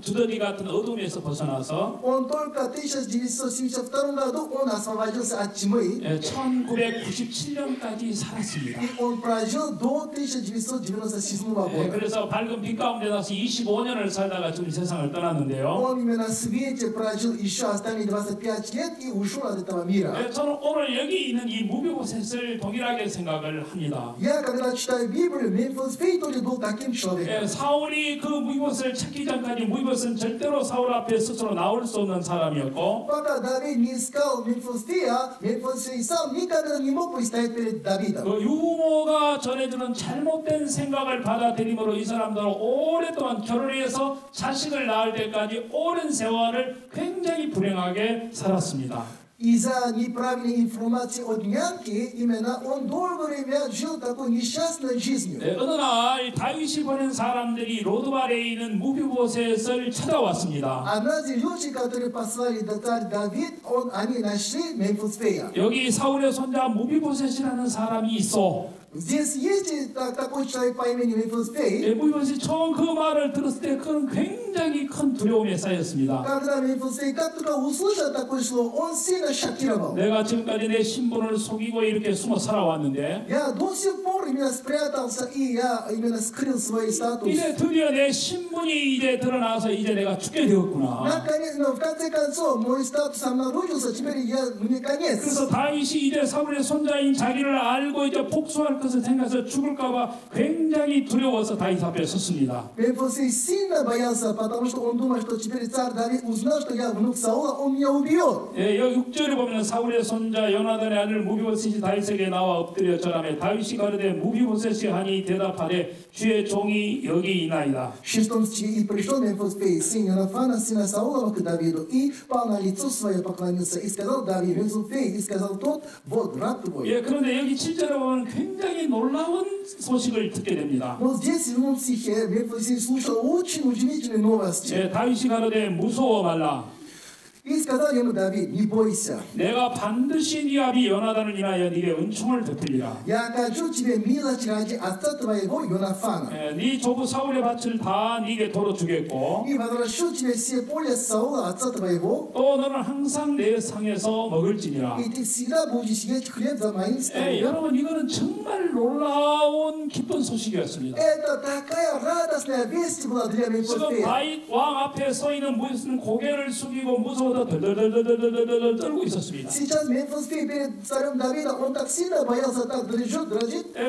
두더지 같은 어둠에서 벗어나서 Он только в 1972 году он освободился от тьмы. 1997년까지 살았습니다. И он прожил до 1997 года. 그래서 밝은 빛 가운데 나서 25년을 살다가 지금 세상을 떠났는데요. Он именно в свете прожил еще остальные 25 лет и ушел от этого мира. 저는 오늘 여기 있는 이 무비보셋을 동일하게 생각을 합니다. Я, когда читаю Библию, Мефисфей тоже был таким человеком. 사울이 그 무비보셋을 찾기 전까지 무비보셋은 절대로 사울 앞에 스스로 나올 수 없는 사람이었고, Пока Давид не искал Мефисфея, Мефисфей сам никогда не мог предстоять перед Давидом. 그 유모가 전해주는 잘못된 생각을 받아들임으로 이 사람들은 오랫동안 결혼해서 자식을 낳을 때까지 오랜 세월을 굉장히 불행하게 살았습니다. Из-за неправильной информации от няньки, именно он долгое время жил такой несчастной жизнью. 어느 날 다윗이 보낸 사람들이 로드발에 있는 무비보셋을 찾아왔습니다. Однажды люди, которые послали царь Давид, они нашли Мефисфея. 여기 사울의 손자 무비보셋이라는 사람이 있어. Здесь есть такой человек по имени Мефисфей. 무비보셋이 처음 그 말을 들었을 때 그는 굉장히 큰 두려움에 쌓였습니다. Когда Мефисфей как только услышал такое слово, он сильно шокировал. 내가 지금까지 내 신분을 속이고 이렇게 숨어 살아왔는데, Я до сих пор именно спрятался и я именно скрыл свой статус. 이제 드디어 내 신분이 이제 드러나서 이제 내가 죽게 되었구나. Наконец, но в конце концов мой статус обнаружился, теперь мне конец. 그래서 다윗이 이제 사울의 손자인 자기를 알고 이제 복수할 것을 생각해서 죽을까봐 굉장히 두려워서 다윗 앞에 섰습니다. Мефисфей сильно боялся, потому что он думал, что теперь царь Давид узнал, что я внук Саула, он меня убьет. 여기 6절에 보면 사울의 손자 요나단의 아들 무비보셋이 다윗에게 나와 엎드려 절하며 다윗이 가로되 무비보셋이 하니 대답하되 주의 종이 여기 있나이다. В 6 стихе «И пришел Мефисфей, сын Йонафана, сына Саулова, к Давиду, и пал на лицо свое, поклонился, и сказал Давид, Мефисфей, и сказал тот, вот раб твой». 그런데 여기 7절에 보면 굉장히 놀라운 소식을 듣게 됩니다. Но здесь, в 7 стихе, Мефисфей слушал очень удивительные новости. 다윗이 가로되 무서워 말라. И сказал ему Давид, не бойся. 내가 반드시 네 아비 요나단을 인하여 네게 은총을 베풀리라. Я окажу тебе милость ради отца твоего Йонафана. 네 조부 사울의 밭을 다 네게 도로 주겠고, И возвращу тебе все поле Саула, отца твоего. 또 너는 항상 내 상에서 먹을지니라. И ты всегда будешь есть хлеб за моим столом. 여러분, 이거는 정말 놀라운 기쁜 놀라운 소식이었습니다. Это такая радостная весть была для 지금 Мемфисфея. 다윗 왕 앞에 서 있는 무슨 고개를 숙이고 무서워서 덜덜덜덜덜덜 떨고 있었습니다. Сейчас Мемфисфей перед царем Давида, он так сильно боялся, так дрожит.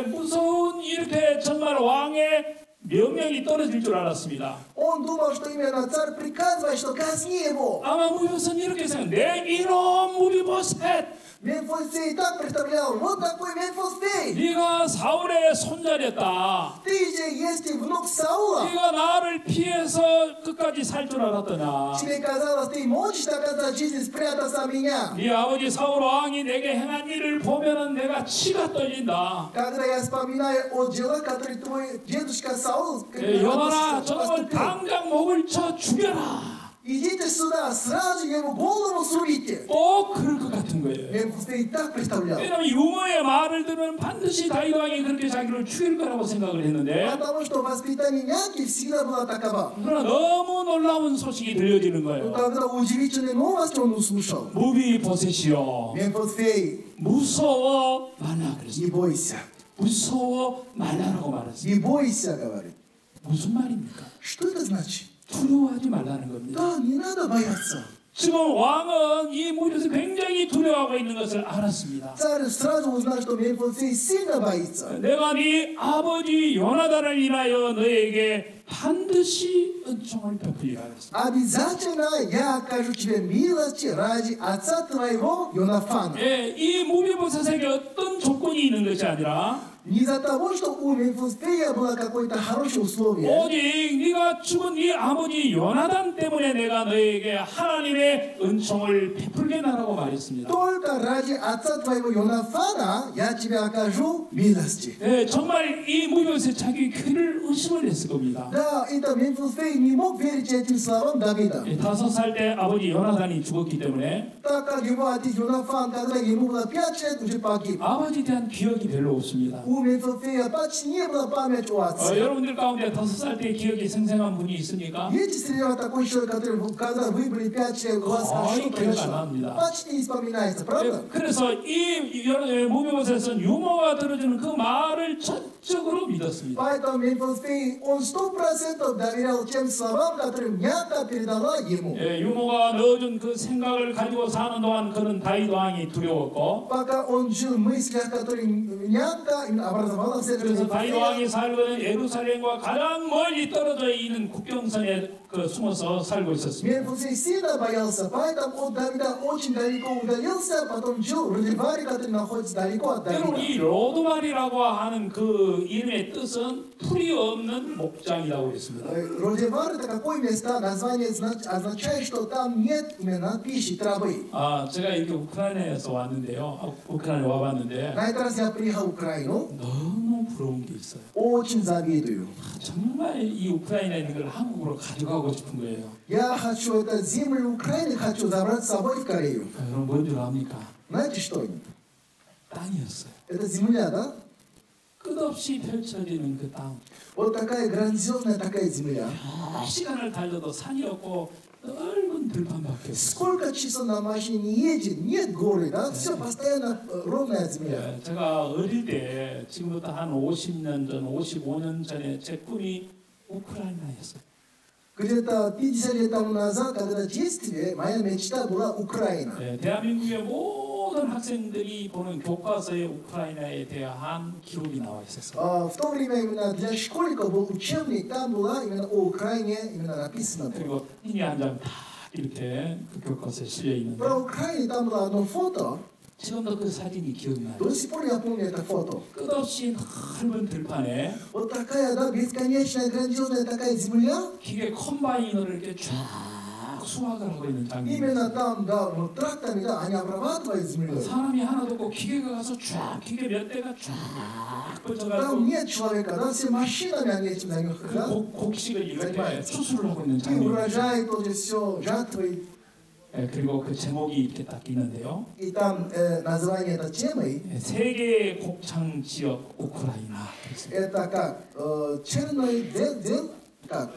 무서운 이렇게 정말 왕의 명령이 떨어질 줄 알았습니다. Он думал, что именно царь приказывает, что казни его. 아마 무비보셋은 이렇게 생각. 내 이놈 무비보셋, Мемфисфей так представлял, вот такой Мемфисфей. 네가 사울의 손자였다. Ты же есть и внук Саула. 네가 나를 피해서 끝까지 살 줄 알았더냐. Тебе казалось, ты можешь до конца жизни спрятаться от меня. 네 아버지 사울 왕이 내게 행한 일을 보면은 내가 치가 떨린다. Когда я вспоминаю о делах, которые твой дедушка Саул 여봐라, 저놈을 поступил. 당장 목을 쳐 죽여라. Идите сюда, сразу его голову срубите. 꼭 그럴 것 같은 거예요. Мемфисфей так представлял. 왜냐하면 유모의 말을 들으면 반드시 다윗 왕이 그렇게 자기를 죽일 거라고 생각을 했는데, Потому что воспитание няки всегда была такова. 그러나 너무 놀라운 소식이 들려지는 Но 거예요. тогда удивительную новость он услышал. 무비보셋이여, Мемфисфей, 무서워 말라 그랬어요. не бойся. 무서워 말라라고 말했어요. Не бойся, говорит. 무슨 말입니까? Что это значит? 두려워하지 말라는 겁니다. Да, не надо бояться. 지금 왕은 이 무리에서 굉장히 두려워하고 있는 것을 알았습니다. Царь сразу узнал, что Мемфисфей сильно боится. 내가 네 아버지 요나단을 인하여 너에게 반드시 은총을 베풀리라 했습니다. Обязательно я окажу тебе милости ради отца твоего Йонафана. 이 무비보셋에게 어떤 조건이 있는 것이 아니라 Не из-за того, что у Мемфисфея было какое-то хорошее условие. 오직 네가 죽은 네 아버지 요나단 때문에 내가 너에게 하나님의 은총을 베풀게나라고 말했습니다. Только ради отца твоего Йонафана я тебе окажу милости. 정말 이 무비보셋 자기 귀를 의심을 했을 겁니다. Да, это Мемфисфей не мог верить этим словам Давида. 5살 때 아버지 요나단이 죽었기 때문에 Так как его отец Йонафан, когда ему было 5 лет, уже погиб. 아버지에 대한 기억이 별로 없습니다. У Мемфисфея почти не было памяти о отце. 여러분들 가운데 5살 때 기억이 생생한 분이 있습니까? Есть среди вас такой человек, который, когда вы были 5 лет, у вас Ой, ошибка 기억 안 пришла? 납니다. Почти не вспоминается, правда? 그래서 이 무비보셋은 유모가 들어주는 그 말을 전적으로 믿었습니다. Поэтому Мемфисфей, он 100% доверял тем словам, которые няка передала ему. 유모가 넣어준 그 생각을 가지고 사는 동안 그는 다윗 왕이 두려웠고, Пока он жил в мыслях, которые няка именно образовала в сердце 그래서 다윗 왕이 Мемфисфея, 살고 있는 예루살렘과 가장 멀리 떨어져 있는 국경선에 숨어서 살고 있었습니다. Мемфисфей сильно боялся, поэтому от Давида очень далеко удалился, потом жил в Рудиваре, который находится далеко от 여러분, Давида. 이 로드말이라고 하는 그 이름의 뜻은 풀이 없는 목장이라고 했습니다. Рудивар это какое место? Название означает, что там нет именно пищи, травы. 제가 이렇게 우크라이나에서 왔는데요. 우크라이나에 와봤는데 На этот раз я приехал в Украину, 너무 부러운 게 있어요. очень завидую. 정말 이 우크라이나에 있는 걸 한국으로 가져가고 싶은 거예요. Я хочу эту землю Украины, хочу забрать с собой в Корею. 여러분 뭔 줄 압니까? Знаете что? 땅이었어요. Это земля, да? 끝없이 펼쳐지는 그 땅. Вот такая грандиозная такая земля. 시간을 달려도 산이 없고 넓은 들판밖에 없어요. Сколько часов на машине не едет, нет горы, да? Все постоянно ровная земля. 제가 어릴 때 지금부터 한 50년 전, 55년 전에 제 꿈이 우크라이나였어요. Где-то 50 лет тому назад, когда в детстве, моя мечта была Украина. 대한민국의 모든 학생들이 보는 교과서에 우크라이나에 대한 기록이 나와 있었어요. В то время именно для школьников был учебник, там была именно о Украине именно написано. 그리고 흰이 한 장 다 이렇게 그 교과서에 실려 있는데 Про Украину там было одно фото, 지금도 그 사진이 기억나요. до сих пор я помню это фото. 끝없이 넓은 들판에 Вот такая, да, бесконечная, грандиозная такая земля. 기계 컴바이너를 이렇게 쫙 수확을 하고 있는 장면이 Именно 있어요. там, да, вот тракторами, да, они обрабатывают землю. 사람이 하나도 없고 기계가 가서 쫙 기계 몇 대가 쫙 Там 뻗쳐가지고 нет человека, да, все машинами они этим занимаются, 그 да. 곡식을 이렇게 추수를 하고 있는 И 장면이 있어요. урожай тоже все, жатвы. 그리고 그 제목이 이렇게 딱 있는데요. И там название этой темы, 세계의 곡창 지역 우크라이나. это как, черный дел, как?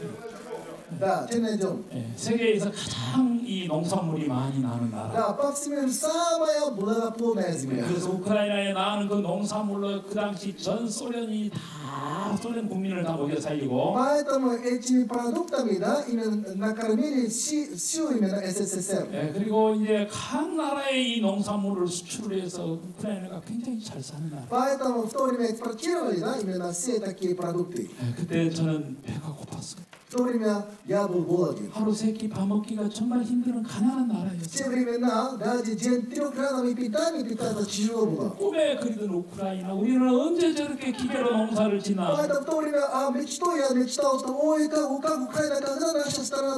Да, теперь найдем. 예, 세계에서 가장 이 농산물이 많이 나는 나라. Да, по всему миру самая благоплодная земля. 그래서 우크라이나에 나는 그 농산물로 그 당시 전 소련이 다 소련 국민을 다 먹여 살리고. Поэтому этими продуктами, да, именно накормили всю именно СССР. 예, 그리고 이제 각 나라에 이 농산물을 수출을 해서 우크라이나가 굉장히 잘 사는 나라. Поэтому в то время экспортировали, да, именно все такие продукты. 예, 그때 저는 배가 고팠어요. В то время я был голоден. 하루 세 끼 밥 먹기가 정말 힘든 가난한 В те 나라였어요. времена даже день трехразовое питание питаться тяжело было. 꿈에 그리던 우크라이나, 우리는 언제 저렇게 기계로 농사를 짓나? Поэтому в то время я мечтал, что ой, как Украина, когда наша страна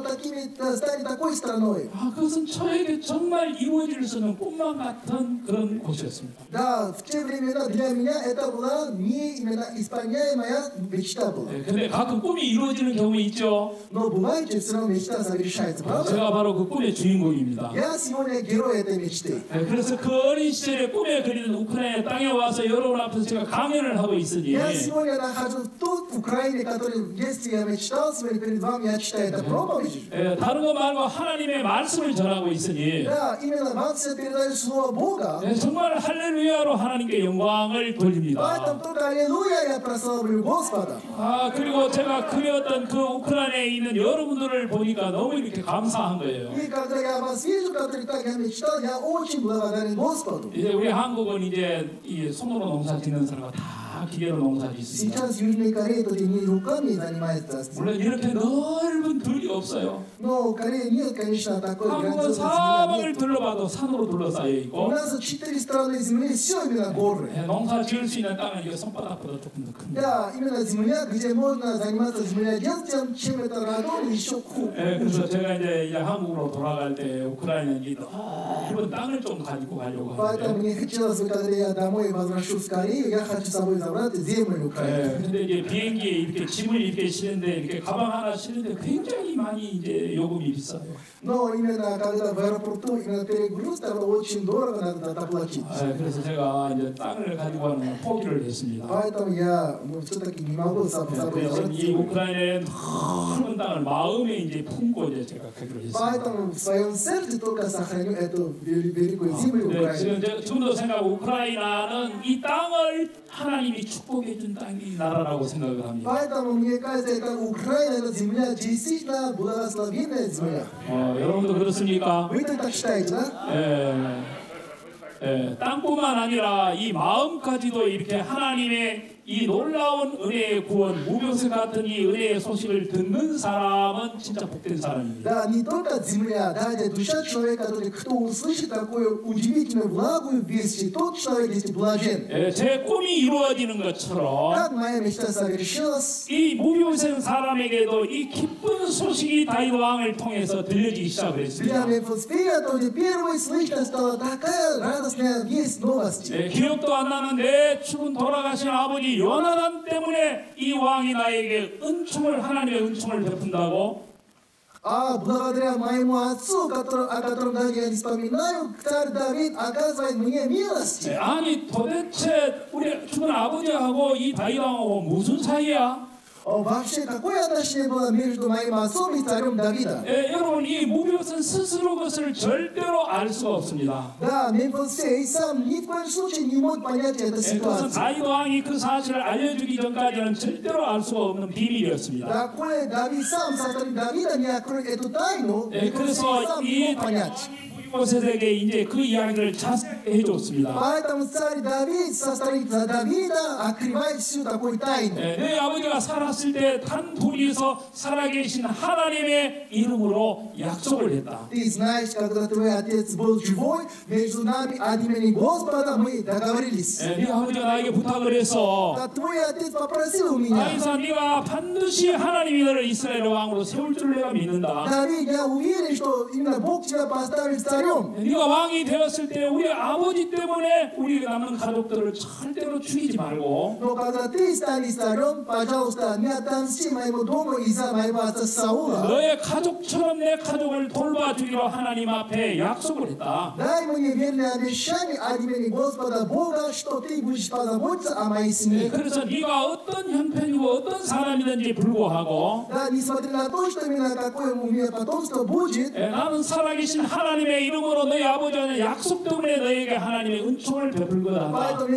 станет такой страной. 아, 그것은 저에게 정말 이루어질 수 없는 꿈만 같은 그런 곳이었습니다. Да, в те времена для меня это была не именно исполняемая мечта была. 네, 근데 가끔 꿈이 이루어지는 경우 있죠. Но бывает, что все равно мечта совершается, правда? 제가 바로 그 꿈의 주인공입니다. Я сегодня герой этой мечты. 네, 그래서 그 어린 시절에 꿈에 그리는 우크라이나 땅에 와서 여러분 앞에서 제가 강연을 하고 있으니 Я сегодня нахожусь тут, в Украине, который в детстве я мечтал, сегодня перед вами я читаю это проповедь. 예, 다른 거 말고 하나님의 말씀을 전하고 있으니 Да, именно вам все передаю слово Бога. 예, 정말 할렐루야로 하나님께 영광을 돌립니다. Поэтому только аллилуйя я прославлю Господа. 아, 그리고 제가 그렸던 그 우크라이나에 있는 여러분들을 보니까 너무 이렇게 감사한 거예요. И когда я вас вижу, который так я мечтал, я очень благодарен Господу. 이제 우리 한국은 이제 이 손으로 농사 짓는 사람과 다 기계로 농사 짓습니다. Сейчас в Южной Корее тут не руками занимается. 물론 이렇게 넓은 들이 없어요. Но в Корее нет, конечно, такой 한국은 грандиозной 사방을 земли. 둘러봐도 산으로 둘러싸여 У 있고 нас 4 страны земли, все именно горы. 예, 농사 지을 수 있는 땅은 이게 손바닥보다 조금 더 큽니다. Да, именно земля, где можно заниматься земледелием, чем это родом, еще хуже. 예, 그래서 제가 이제 한국으로 돌아갈 때 우크라이나 이 넓은 땅을 좀 가지고 가려고 Поэтому 하는데 мне хотелось бы, когда я домой возвращусь в Корею, я хочу с собой забрать землю Украины. 예, 근데 이제 비행기에 이렇게 짐을 이렇게 실는데 이렇게 가방 하나 실는데 굉장히 많이 이제 요금이 비싸요. Но именно когда в аэропорту именно перегруз, это очень дорого надо доплатить. 예, 그래서 제가 이제 땅을 가지고 가는 걸 포기를 했습니다. Поэтому я все-таки не могу с собой 그래서 забрать 이 землю. 우크라이나의 넓은 땅을 마음에 이제 품고 이제 제가 가기로 했습니다. Поэтому в своем сердце только сохраню эту великую землю 네, 지금 Украины. 지금도 생각하고 우크라이나는 이 땅을 하나님이 축복해 준 땅이 나라라고 생각을 합니다. Поэтому мне кажется, это Украина, эта земля действительно благословенная земля. 여러분도 그렇습니까? Вы так считаете, да? 예, 예, 땅뿐만 아니라 이 마음까지도 이렇게 하나님의 이 놀라운 은혜의 구원, 무병세 같은 이 은혜의 소식을 듣는 사람은 진짜 복된 사람입니다. Да, не только земля, да, это душа человека, который, кто услышит такую удивительную благую весть, тот человек есть блажен. 예, 제 꿈이 이루어지는 것처럼 Как моя мечта совершилась, 이 무병생 사람에게도 이 기쁜 소식이 다윗 왕을 통해서 들려지기 시작을 для 했습니다. Мефисфея, то первой слышно стала такая радостная весть, новость. 예, 기억도 안 나는 내 죽은 돌아가신 아버지 요나단 때문에 이 왕이 나에게 하나님의 은총을 베푼다고. А благодаря моему отцу, о котором даже я не вспоминаю, царь Давид оказывает мне милости. 예, 아니 도대체 우리 죽은 아버지하고 이 다윗 왕하고 무슨 사이야? Вообще, какое отношение было между моим отцом и царем Давида? 예, 여러분 이 무병은 스스로 그것을 절대로 알 수가 없습니다. Да, Мефисфей сам ни в коем случае не мог понять эту 예, 그것은 ситуацию. 다윗 왕이 그 사실을 알려주기 전까지는 절대로 알 수가 없는 비밀이었습니다. Такое Давид сам, со стороны Давида, не откроет эту тайну, 예, Мефисфей 그래서 сам не 이 мог понять. 모세에게 이제 그 이야기를 자세히 해줬습니다. Поэтому царь Давид со стороны Давида открывает всю такую тайну. 예, 내 아버지가 살았을 때 단둘이서 살아계신 하나님의 이름으로 약속을 했다. Ты знаешь, когда твой отец был живой, между нами от имени Господа мы договорились. 예, 네 아버지가 나에게 부탁을 해서 Да, твой отец попросил у меня. 다윗아 네가 반드시 하나님이 너를 이스라엘 왕으로 세울 줄 내가 믿는다. Давид, я уверен, что именно Бог тебя поставит царем. 네가 왕이 되었을 때 우리 아버지 때문에 우리 남은 가족들을 절대로 죽이지 말고 Но когда ты станешь царем, пожалуйста, не отомсти моему дому из-за моего отца Саула. 너의 가족처럼 내 가족을 돌봐주기로 하나님 앞에 약속을 했다. Дай мне верное обещание от имени Господа Бога, что ты будешь позаботиться о моей семье. 그래서 네가 어떤 형편이 그리고 어떤 사람이든지 불구하고 Да, несмотря на то, что именно какое у меня потомство будет, 나는 살아계신 하나님의 이름으로 너희 아버지의 약속 때문에 너에게 하나님의 은총을 베풀 거다. поэтому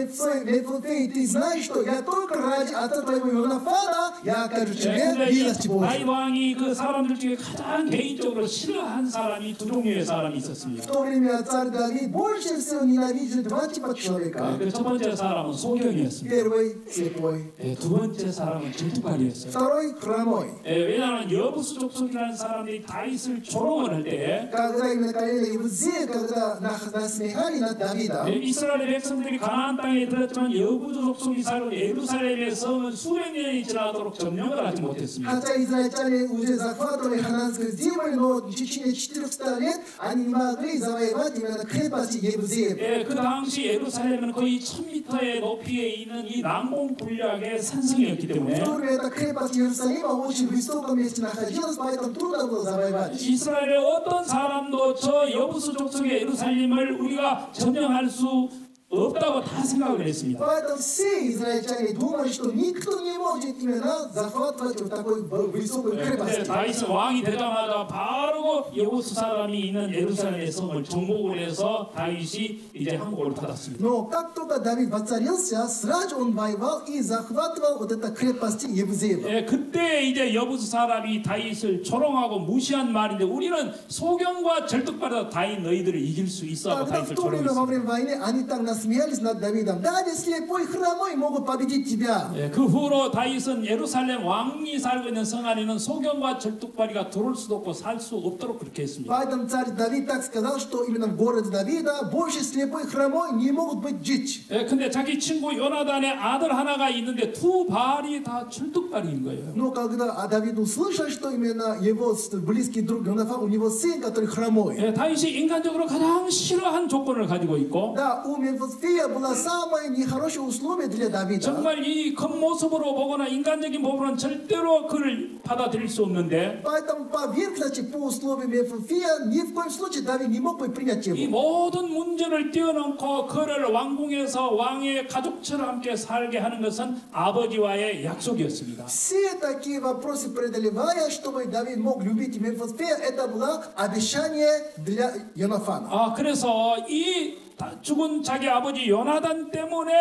ты знаешь, что я только ради отца твоего Иоаннафана, я окажу тебе милость 다윗 Божию. 왕이 그 사람들 중에 가장 개인적으로 싫어한 사람이 두 종류의 사람이 В 있었습니다. то время царь Давид больше всего ненавидит два типа человека. 그 첫 번째 사람은 소경이었습니다. Первый – слепой, 두 번째 사람은 질투발이었어요. второй – хромой. 왜냐하면 여부수 족속이라는 사람들이 다윗을 조롱을 할 때 Когда именно колено Евзея, когда насмехали над Давидом, 이스라엘 백성들이 가나안 땅에 들었지만 여부수 족속이 살고 예루살렘의 성은 수백 년이 지나도록 점령을 하지 못했습니다. хотя израильтяне уже захватывали хананскую землю, но в течение 400 лет они не могли завоевать именно крепости Евзея. 그 당시 예루살렘은 거의 1000m의 높이에 있는 이 난공 군락의 산성이었기 В 때문에 то время эта крепость Иерусалима в очень высоком месте находилась, поэтому трудно было завоевать. 이스라엘의 어떤 사람도 저 여부수 족속의 예루살렘을 우리가 점령할 수 없다고 다 생각을 했습니다. Поэтому все израильтяне думали, что никто не может именно захватывать вот такую высокую 근데 крепость. 다윗은 왕이 되자마자 바로 여부수 사람이 있는 예루살렘의 성을 정복을 해서 다윗이 이제 항복을 받았습니다. Но как только Давид воцарился, сразу он воевал и захватывал вот эту крепость Евзеева. 그때 이제 여부수 사람이 다윗을 조롱하고 무시한 말인데 우리는 소경과 절뚝발에서 다윗 너희들을 이길 수 있어 하고 Тогда в 다윗을 то время во 조롱했습니다. время войны они так насмеялись над Давидом. Даже слепой и хромой могут победить тебя. 그 후로 다윗은 예루살렘 왕이 살고 있는 성 안에는 소경과 절뚝발이가 들어올 수도 없고 살 수 없도록 그렇게 했습니다. Поэтому царь Давид так сказал, что именно в городе Давида больше слепой и хромой не могут быть жить. 근데 자기 친구 요나단의 아들 하나가 있는데 두 발이 다 절뚝발인 거예요. Но когда Давид услышал, что именно его близкий друг Йонафан, у него сын, который хромой. 다윗이 인간적으로 가장 싫어한 조건을 가지고 있고 Да, у Мефисфея было самое нехорошее условие для Давида. 정말 이 겉모습으로 보거나 인간적인 부분은 절대로 그를 받아들일 수 없는데 Поэтому поверхности, по условиям Мефисфея, ни в коем случае Давид не мог бы принять 이 его. 모든 문제를 뛰어넘고 그를 왕궁에서 왕의 가족처럼 함께 살게 하는 것은 아버지와의 약속이었습니다. Все такие вопросы преодолевая, чтобы Давид мог любить Мефисфея, это было обещание для Йонафана. 그래서 이 죽은 자기 아버지 요나단 때문에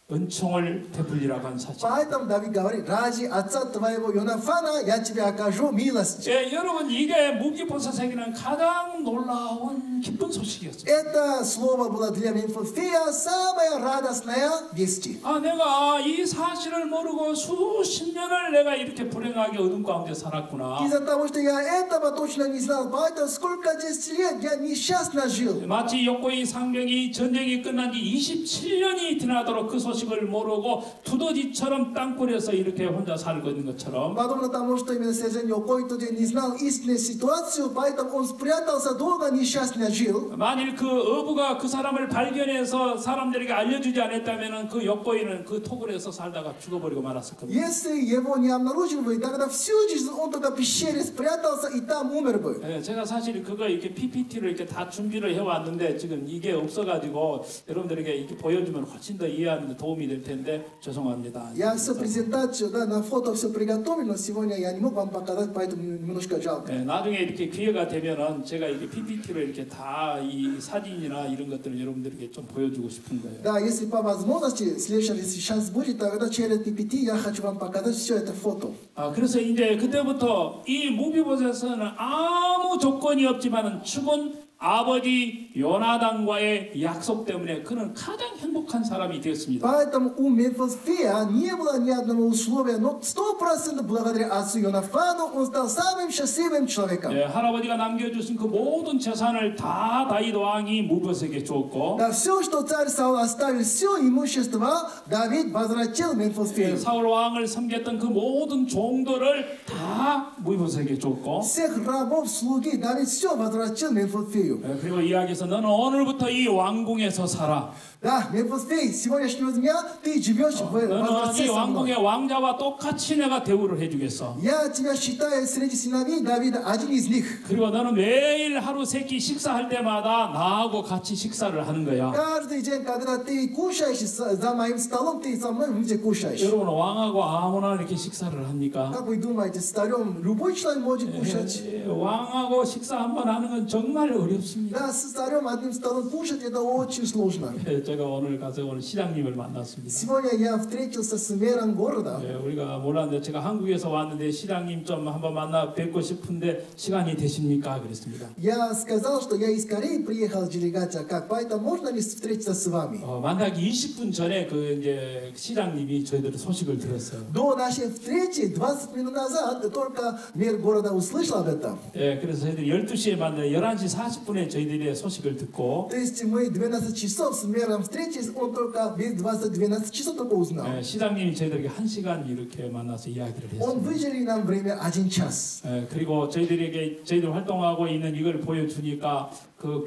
은총을 베풀리라고 한 사실. Поэтому Давид говорит, ради отца твоего Йонафана я тебе окажу милость. 여러분 이게 무기포사색에는 가장 놀라운 기쁜 소식이었어요. Это слово было для Мефисфея самая радостная весть. 내가 이 사실을 모르고 수십 년을 내가 이렇게 불행하게 어둠 가운데 살았구나. Из-за того, что я этого точно не знал, поэтому сколько 10 лет я несчастно жил. 마치 욕고의 상병이 전쟁이 끝난 지 27년이 지나도록 그 소식을 모르고 두더지처럼 땅굴에서 이렇게 혼자 살고 있는 것처럼 Подобно тому, что именно сержант Йокой тот не знал истинную ситуацию, поэтому он спрятался долго, несчастно жил. 만일 그 어부가 그 사람을 발견해서 사람들에게 알려주지 않았다면 그 욕고이는 그 토굴에서 살다가 죽어버리고 말았을 겁니다. Если его не обнаружил бы, тогда всю жизнь он только в пещере спрятался и там умер бы. 제가 사실 그거 이렇게 PPT를 이렇게 다 준비를 해왔는데 지금 이게 없어가지고 여러분들에게 이렇게 보여주면 훨씬 더 이해하는 데 도움이 될 텐데 죄송합니다. Я всю презентацию, да, на фото все приготовил, но сегодня я не мог вам показать, поэтому немножко жалко. 나중에 이렇게 기회가 되면은 제가 이렇게 PPT로 이렇게 다 이 사진이나 이런 것들을 여러분들에게 좀 보여주고 싶은 거예요. Да, если по возможности, следующий сейчас будет, тогда через PPT я хочу вам показать все это фото. 그래서 이제 그때부터 이 무비보셋은 아무 조건이 없지만은 죽은 아버지 요나단과의 약속 때문에 그는 가장 행복한 사람이 되었습니다. Поэтому у Мефисфея не было ни одного условия, но 100% благодаря отцу Йонафану он стал самым счастливым человеком. 할아버지가 남겨주신 그 모든 재산을 다 다윗 왕이 무비보셋에게 주었고 Да, все, что царь Саул оставил, все имущество Давид возвратил Мефисфею. 사울 왕을 섬겼던 그 모든 종들을 다 무비보셋에게 줬고 Всех рабов, слуги Давид все возвратил Мефисфею. 그리고 이야기에서 너는 오늘부터 이 왕궁에서 살아. Да, Мемфис, с сегодняшнего дня ты живешь во 너는 дворце 이 со мной. 왕궁의 왕자와 똑같이 내가 대우를 해주겠어. Я тебя считаю среди сыновей Давида один из них. 그리고 너는 매일 하루 세 끼 식사할 때마다 나하고 같이 식사를 하는 거야. Каждый день, когда ты кушаешь за моим столом, ты со мной вместе кушаешь. 여러분 왕하고 아무나 이렇게 식사를 합니까? Как вы думаете, с царем любой человек может кушать? 왕하고 식사 한번 하는 건 정말 어렵습니다. Да, с царем одним столом кушать это очень сложно. 제가 오늘 가서 오늘 시장님을 만났습니다. Сегодня я встретился с мэром города. 우리가 몰랐는데 제가 한국에서 왔는데 시장님 좀 한번 만나 뵙고 싶은데 시간이 되십니까? 그랬습니다. Я сказал, что я из Кореи приехал делегация, как поэтому можно ли встретиться с вами? 만나기 20분 전에 그 이제 시장님이 저희들 소식을 들었어요. До нашей встречи 20 минут назад только мэр города услышал об этом. 그래서 저희들이 12시에 만나 11시 40분에 저희들의 소식을 듣고 То есть мы 12 часов с мэром встретились, он только без 12 часов только узнал. 시장님이 저희들에게 1시간 이렇게 만나서 이야기를 Он 했습니다. выделил нам время 1 час. 그리고 저희들 활동하고 있는 이걸 보여주니까 그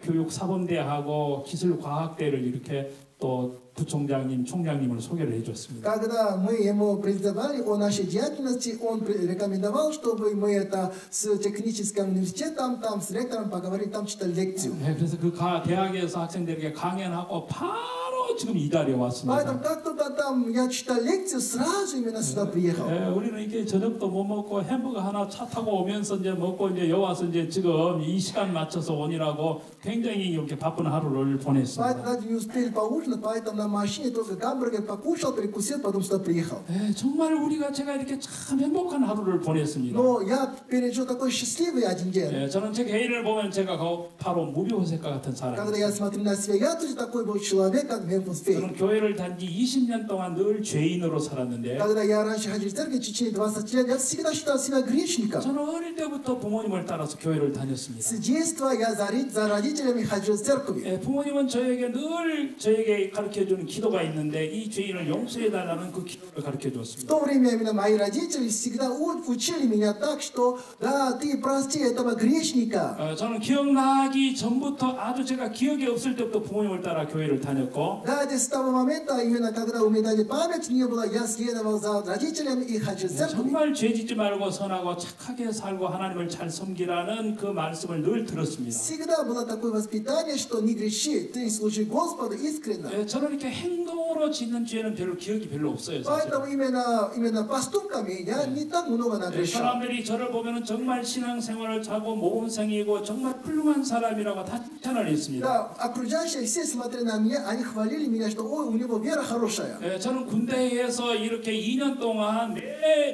교육사범대하고 기술과학대를 이렇게 또 부총장님, 총장님을 소개를 해줬습니다. Когда мы ему презентовали о нашей деятельности, он рекомендовал, чтобы мы это с техническим университетом, там с ректором поговорили, там читали лекцию. 그래서 그 대학에서 학생들에게 강연하고 바로 지금 이달에 왔습니다. Поэтому как только там я читал лекцию, сразу именно сюда приехал. 우리는 이게 저녁도 못 먹고 햄버거 하나 차 타고 오면서 이제 먹고 이제 여와서 이제 지금 이 시간 맞춰서 오니라고 굉장히 이렇게 바쁜 하루를 보냈습니다. Поэтому не успели поужинать, поэтому на машине только гамбургер покушал, перекусил, потом сюда приехал. 정말 제가 이렇게 참 행복한 하루를 보냈습니다. Но я пережил такой счастливый один день. 저는 제 개인을 보면 제가 바로 무비호색과 같은 Когда я 사람입니다. смотрю на себя, я тоже такой был человек, как Мемфис Фей. 저는 교회를 단지 20년 동안 늘 죄인으로 살았는데 Когда я раньше ходил в церковь, в течение 20 лет, я всегда считал себя грешником. 저는 어릴 때부터 부모님을 따라서 교회를 다녔습니다. С детства я за родителями ходил в церковь. 부모님은 저에게 가르쳐주는 기도가 있는데 이 죄인을 용서해달라는 그 기도를 В 가르쳐줬습니다. то время именно мои родители всегда учили меня так, что да, ты прости этого грешника. 저는 기억나기 전부터 아주 제가 기억이 없을 때부터 부모님을 따라 교회를 다녔고 Да, с того момента, именно когда у меня даже память не было, я следовал за родителями и ходил в церковь. 정말 죄짓지 말고 선하고 착하게 살고 하나님을 잘 섬기라는 그 말씀을 늘 들었습니다. Всегда было такое воспитание, что не греши, ты служи Господу искренне. 저는 이렇게 행동으로 짓는 죄는 기억이 별로 없어요. 사실. Поэтому именно поступками я не так много нагрешал. 사람들이 저를 보면은 정말 신앙생활을 하고 모범생이고 정말 훌륭한 사람이라고 다 칭찬을 했습니다. Да, окружающие все смотрели на меня, они хвалили меня, что ой, у него вера хорошая. 저는 군대에서 이렇게 2년 동안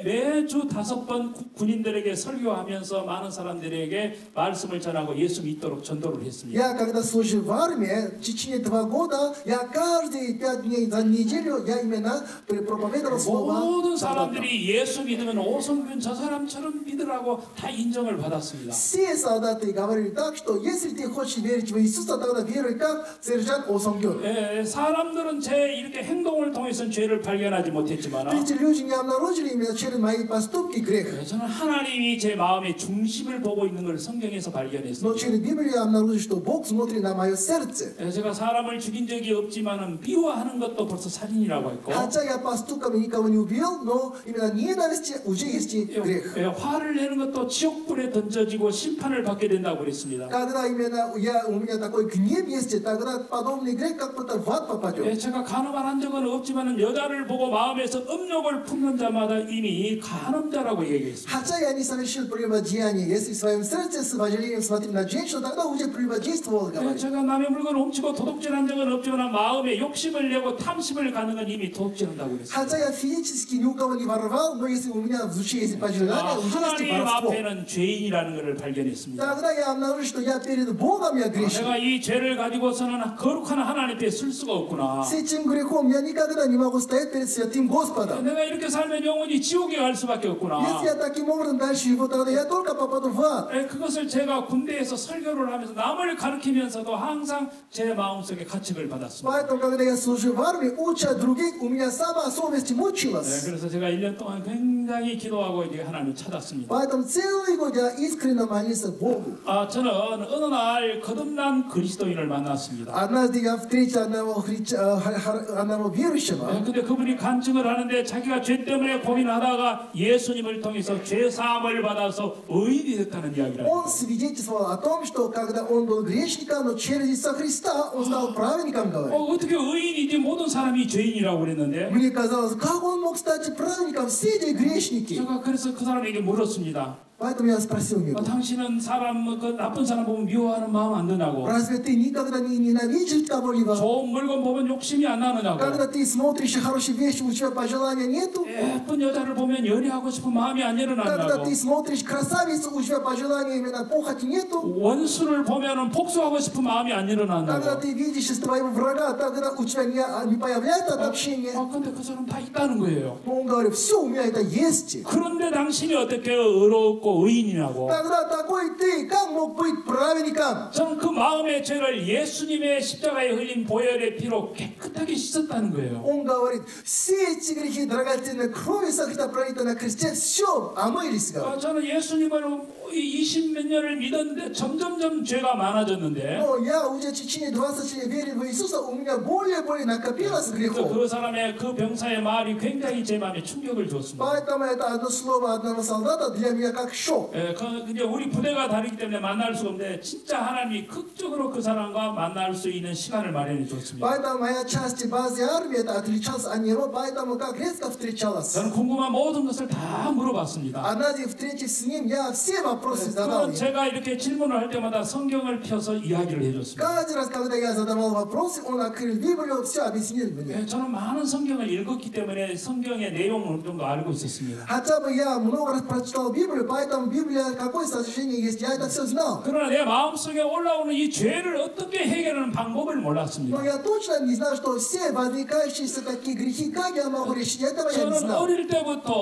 매주 5번 군인들에게 설교하면서 많은 사람들에게 말씀을 전하고 예수 믿도록 전도를 했습니다. Я когда служил в армии, в течение 2 года, я каждые 5 дней за неделю, я именно проповедовал слово. 모든 사람들이 예수 믿으면 오성균 저 사람처럼 믿으라고 다 인정을 받았습니다. Все солдаты говорили так, что если ты хочешь верить в Иисуса, тогда веруй как сержант Осонгюн. 사람들은 제 이렇게 행동을 통해서는 죄를 발견하지 못했지만 Эти люди не обнаружили именно через мои поступки грех. 저는 하나님이 제 마음의 중심을 보고 있는 걸 성경에서 Но 발견했습니다. через Библию я обнаружил, что Бог смотрит на мое сердце. 제가 사람을 죽인 적이 없지만은 미워하는 것도 벌써 살인이라고 했고 Хотя я поступками никого не убил, но именно ненависть уже есть грех. 화를 내는 것도 지옥불에 던져지고 심판을 받게 된다고 그랬습니다. Когда именно у меня такой гнев есть, тогда подобный грех как будто в ад попадет. 제가 간음한 적은 없지만은 여자를 보고 마음에서 음욕을 품는 자마다 이미 간음자라고 얘기했습니다. Хотя я не совершил прелюбодеяние, если в своем сердце с вожделением смотрел на женщину, тогда уже прелюбодействовал, говорит. 제가 남의 물건을 훔치고 도둑질한 적은 없지만 마음에 욕심을 내고 탐심을 갖는 건 이미 도둑질한다고 그랬습니다. Хотя я физически ни у кого не воровал, но если у меня в душе есть пожелание, уже есть 하나님 воровство. 앞에는 죄인이라는 것을 발견했습니다. Тогда я обнаружил, что я перед Богом я грешен. 제가 이 죄를 가지고서는 거룩한 하나님 앞에 쓸 수가 없구나. С этим грехом я никогда не могу стоять перед святым Господом. 내가 이렇게 살면 영원히 지옥에 갈 수밖에 없구나. Если я таким образом дальше живу, тогда я только попаду в ад. 그것을 제가 군대에서 설교를 하면서 남을 가르치면서도 항상 제 마음속에 가책을 받았습니다. Поэтому, когда я служил в армии, уча других, у меня сама совесть мучилась. 그래서 제가 1년 동안 굉장히 기도하고 이제 하나님을 찾았습니다. Поэтому целый год я искренне молился Богу. 저는 어느 날 거듭난 그리스도인을 만났습니다. Однажды я встретил одного верующего. 근데 그분이 간증을 하는데 자기가 죄 때문에 고민하다가 예수님을 통해서 죄 사함을 받아서 의인이 됐다는 이야기를 Он 합니다. свидетельствовал о том, что когда он был грешником, но через Иисуса Христа он стал праведником, говорит. 어떻게 의인이지 모든 사람이 죄인이라고 그랬는데 Мне казалось, как он мог стать праведником? Все эти грешники. 제가 그래서 그 사람에게 물었습니다. Поэтому я спросил его. 당신은 사람 그 나쁜 사람 보면 미워하는 마음 안 드냐고. Разве ты никогда не ненавидишь кого-либо? 좋은 물건 보면 욕심이 안 나느냐고. Когда ты смотришь хорошие вещи, у тебя пожелания нету? 예쁜 여자를 보면 연애하고 싶은 마음이 안 Когда 일어나냐고. ты смотришь красавицу, у тебя пожелания именно похоти нету? 원수를 보면은 복수하고 싶은 마음이 안 Когда 일어나냐고. ты видишь из твоего врага, тогда у тебя не появляется отобщение. 근데 그 사람 다 있다는 거예요. Но он говорит, все, у меня это есть. 그런데 당신이 어떻게 의롭고 의인이냐고. Тогда такой ты, как мог быть праведником? 저는 그 마음의 죄를 예수님의 십자가에 흘린 보혈의 피로 깨끗하게 씻었다는 거예요. Он говорит, все эти грехи драгоценной крови Христа пролитой на кресте, все омылись. 저는 예수님을 20몇 년을 믿었는데 점점점 죄가 많아졌는데 Но я уже в течение 20 лет верил в Иисуса, у меня более накопилось грехов. 그 사람의 그 병사의 말이 굉장히 제 마음에 충격을 줬습니다. Поэтому это одно слово одного солдата для меня как шок. 이제 우리 부대가 다르기 때문에 만날 수가 없는데 진짜 하나님이 극적으로 그 사람과 만날 수 있는 시간을 마련해 줬습니다. Поэтому моя часть базы армии это отличалась от него, поэтому как резко встречалась. 저는 궁금한 모든 것을 다 물어봤습니다. Однажды встретив с ним, я все вопросы задал ему. 제가 이렇게 질문을 할 때마다 성경을 펴서 이야기를 해줬습니다. Каждый раз, когда я задавал вопросы, он открыл Библию, все объяснил мне. 저는 많은 성경을 읽었기 때문에 성경의 내용을 어느 정도 알고 있었습니다. Хотя бы я много раз прочитал Библию, поэтому Библия какое содержание есть, я это все знал. 그러나 내 마음속에 올라오는 이 죄를 어떻게 해결하는 방법을 몰랐습니다. Но я точно не знал, что все возникающиеся такие грехи, как я могу решить, этого я не 저는 знал. 어릴 때부터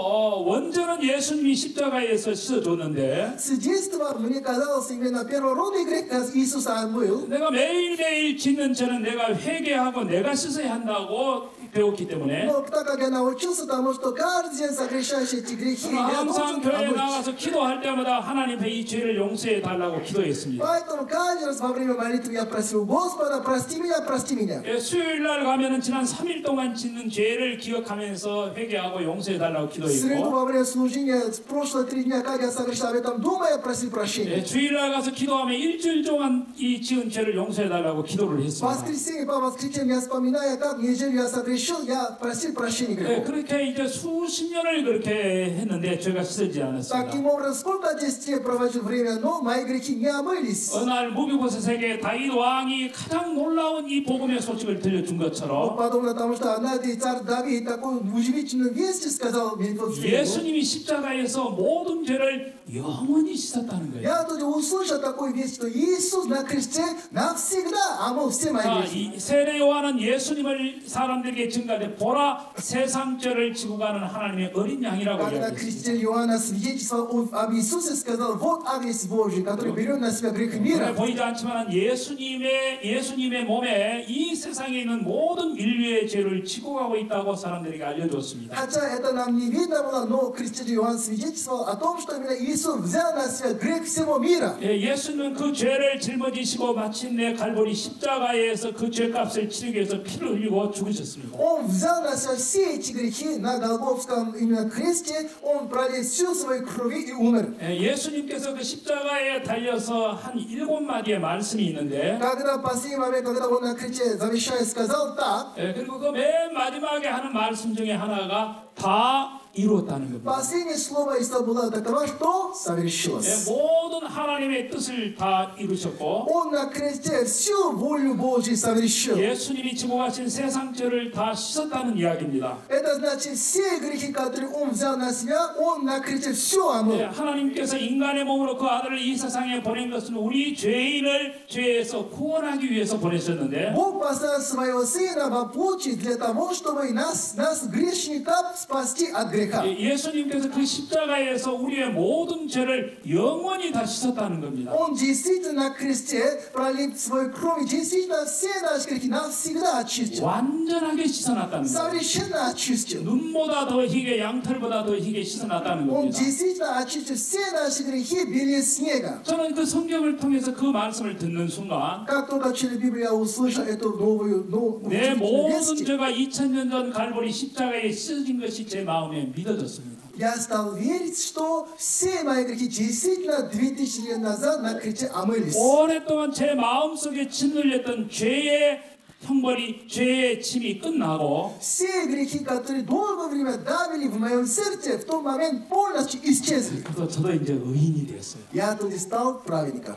원죄는 예수님이 십자가에서 씻어줬는데 С детства мне казалось именно первородный грех, как Иисус омыл. 내가 매일매일 짓는 죄는 내가 회개하고 내가 씻어야 한다고 배웠기 때문에 Но так как я научился тому, что каждый день согрешаешь эти грехи, я 항상 должен 교회에 омыть. 나가서 기도할 때마다 하나님께 이 죄를 용서해 달라고 기도했습니다. Поэтому каждый раз во время молитвы я просил Господа, прости меня, прости меня. 수요일 날 가면은 지난 3일 동안 짓는 죄를 기억하면서 회개하고 용서해 달라고 В среду 기도했고 во время служения, в прошлые 3 дня, как я согрешал, об этом дома я просил прощения. 주일날 가서 기도하면 일주일 동안 이 지은 죄를 용서해 달라고 기도를 В 했습니다. воскресенье по воскресеньям я вспоминаю, как неделю я согрешил, я просил прощения грехов. 그렇게 이제 수십 년을 그렇게 했는데 죄가 씻어지지 않았습니다. Таким образом, сколько 10 лет проводил время, но мои грехи не омылись. 어느 날 무비보셋에게 다윗 왕이 가장 놀라운 이 복음의 소식을 들려준 것처럼 Подобно тому, что однажды царь Давид такую удивительную весть сказал Мефибофету. 예수님이 십자가에서 모든 죄를 영원히 씻었다는 거예요. Я тут услышал такую весть, что Иисус на кресте навсегда омыл все мои 자, грехи. 이 세례 요한은 예수님을 사람들에게 증가돼 보라 세상 죄를 지고 가는 하나님의 어린 양이라고 Когда 이야기했습니다. креститель Иоанна свидетельствовал об Иисусе, сказал, вот Агнец Божий, который берет на себя грех мира. 보이지 않지만 예수님의 몸에 이 세상에 있는 모든 인류의 죄를 지고 가고 있다고 사람들에게 알려줬습니다. Хотя это нам не видно было, но креститель Иоанн свидетельствовал о том, что именно Иисус взял на себя грех всего мира. 예수님은 그 죄를 짊어지시고 마침내 갈보리 십자가에서 그 죄값을 치르기 위해서 피를 흘리고 죽으셨습니다. Он взял на себя все эти грехи на Голгофском именно кресте, он пролил всю свою кровь и умер. 예수님께서 그 십자가에 달려서 한 7마디의 말씀이 있는데 Когда в последний момент, когда он на кресте завещая, сказал так, 그리고 그 맨 마지막에 하는 말씀 중에 하나가 다 이루었다는 겁니다. Последнее слово Иисуса было таково, что совершилось. 모든 하나님의 뜻을 다 이루셨고 Он на кресте всю волю Божью совершил. 예수님이 지고 가신 세상 죄를 다 씻었다는 이야기입니다. Это значит, все грехи, которые Он взял на себя, Он на кресте все омыл. 하나님께서 인간의 몸으로 그 아들을 이 세상에 보낸 것은 우리 죄인을 죄에서 구원하기 위해서 보내셨는데 Бог послал своего Сына во плоти для того, чтобы нас грешников, спасти от греха. 예수님께서 그 십자가에서 우리의 모든 죄를 영원히 다 씻었다는 겁니다. Он действительно на кресте, пролив свою кровь, действительно все наши грехи навсегда очистил. 완전하게 씻어놨다는 겁니다. Совершенно очистил. 눈보다 더 희게 양털보다 더 희게 씻어놨다는 Он 겁니다. действительно очистил все наши грехи белее снега. 저는 그 성경을 통해서 그 말씀을 듣는 순간 Как только через Библию я услышал эту новую 내 모든 весть, 죄가 2000년 전 갈보리 십자가에 씻어진 것이 제 마음에 믿어졌습니다. я стал верить, что все мои грехи действительно 2000 лет назад на кресте омылись. 오랫동안 제 마음속에 짓눌렸던 죄의 형벌이 죄의 침이 끝나고 Все грехи, которые долгое время давили в моем сердце, в тот момент полностью исчезли. 그래서 저도 이제 의인이 됐어요. Я тут и стал праведником.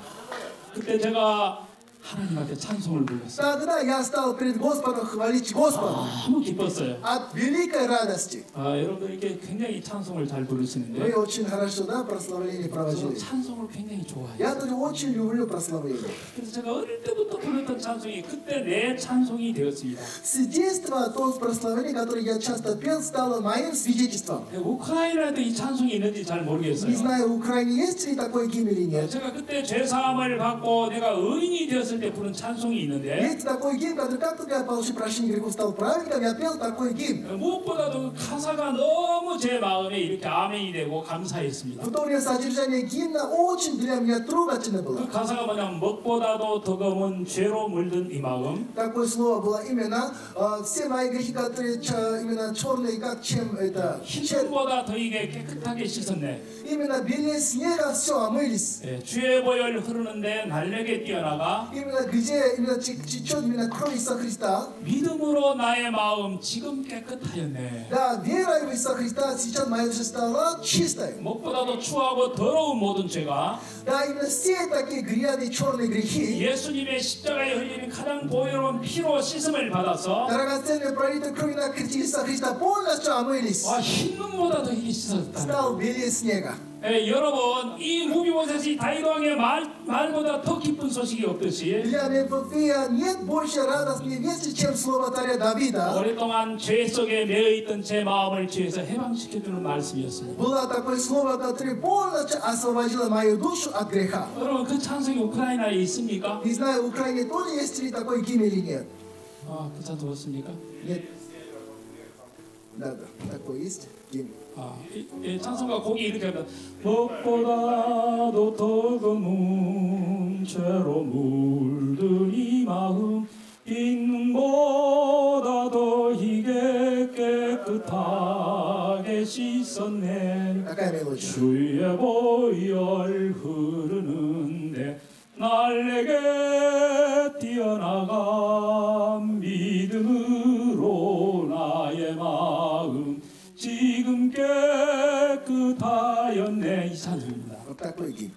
그때 제가 하나님한테 찬송을 불렀어요. Тогда я стал перед Господом хвалить Господа 너무 기뻤어요. от великой радости. 여러분들 이렇게 굉장히 찬송을 잘 Вы 부르시는데 очень хорошо, да, прославление 저는 проводили. 찬송을 굉장히 좋아해요. Я тоже очень люблю прославление. 그래서 제가 어릴 때부터 불렀던 찬송이 그때 내 찬송이 되었습니다. С детства то прославление, которое я часто пел, стало моим свидетельством. 우크라이나에도 이 찬송이 있는지 잘 모르겠어요. Не знаю, в Украине есть ли такой гимн или нет. 제가 그때 죄 사함을 받고 내가 의인이 되었을 때 부른 찬송이 있는데 Есть такой гимн, который как только я получил прощение грехов, стал праведником, я пел такой гимн. 무엇보다도 그 가사가 너무 제 마음에 이렇게 아멘이 되고 감사했습니다. В то время содержание гимна очень для меня трогательно было. 그 가사가 뭐냐면 먹보다도 더 검은 죄로 물든 이 마음 Такое слово было именно все мои грехи, которые именно черные, как чем это. 흰보다 더 이게 깨끗하게 씻었네. Именно белее снега все омылись. 주의 보혈 흐르는데 날려게 뛰어나가 Именно где именно течет именно кровь Иисуса Христа. 믿음으로 나의 마음 지금 깨끗하였네. Да, верой в Иисуса Христа сейчас моя душа стала чистой. 무엇보다도 추하고 더러운 모든 죄가 Да, именно все такие грязные черные грехи, 예수님의 십자가에 흘리는 가장 보혈로운 피로 씻음을 받아서 драгоценные пролитые кровью на кресте Иисуса Христа полностью омылись. 흰 눈보다 더 희게 씻었다. Стал белее снега. 여러분 이 무비보셋이 다윗왕의 말보다 더 기쁜 소식이 없듯이 Для Мефофея нет больше радостной вести, чем слово царя Давида. 오랫동안 죄 속에 매여 있던 제 마음을 죄에서 해방시켜주는 말씀이었습니다. Было такое слово, которое полностью освободило мою душу от греха. 여러분 그 찬송이 우크라이나에 있습니까? Не знаю, в Украине тоже есть ли такой гимн или нет. 그 찬송 없습니까? Нет. Да, такой есть гимн. 이 찬송가 곡이 이렇게 합니다. 무엇보다도 더 검은 죄로 물든 이 마음 흰눈보다 더 희게 깨끗하게 씻었네. Такая мелодия. 주의 보혈 흐르는데 날 내게 뛰어나가 믿음으로 나의 마음 지금 깨끗하였네. 이 찬송입니다. Вот такой гимн.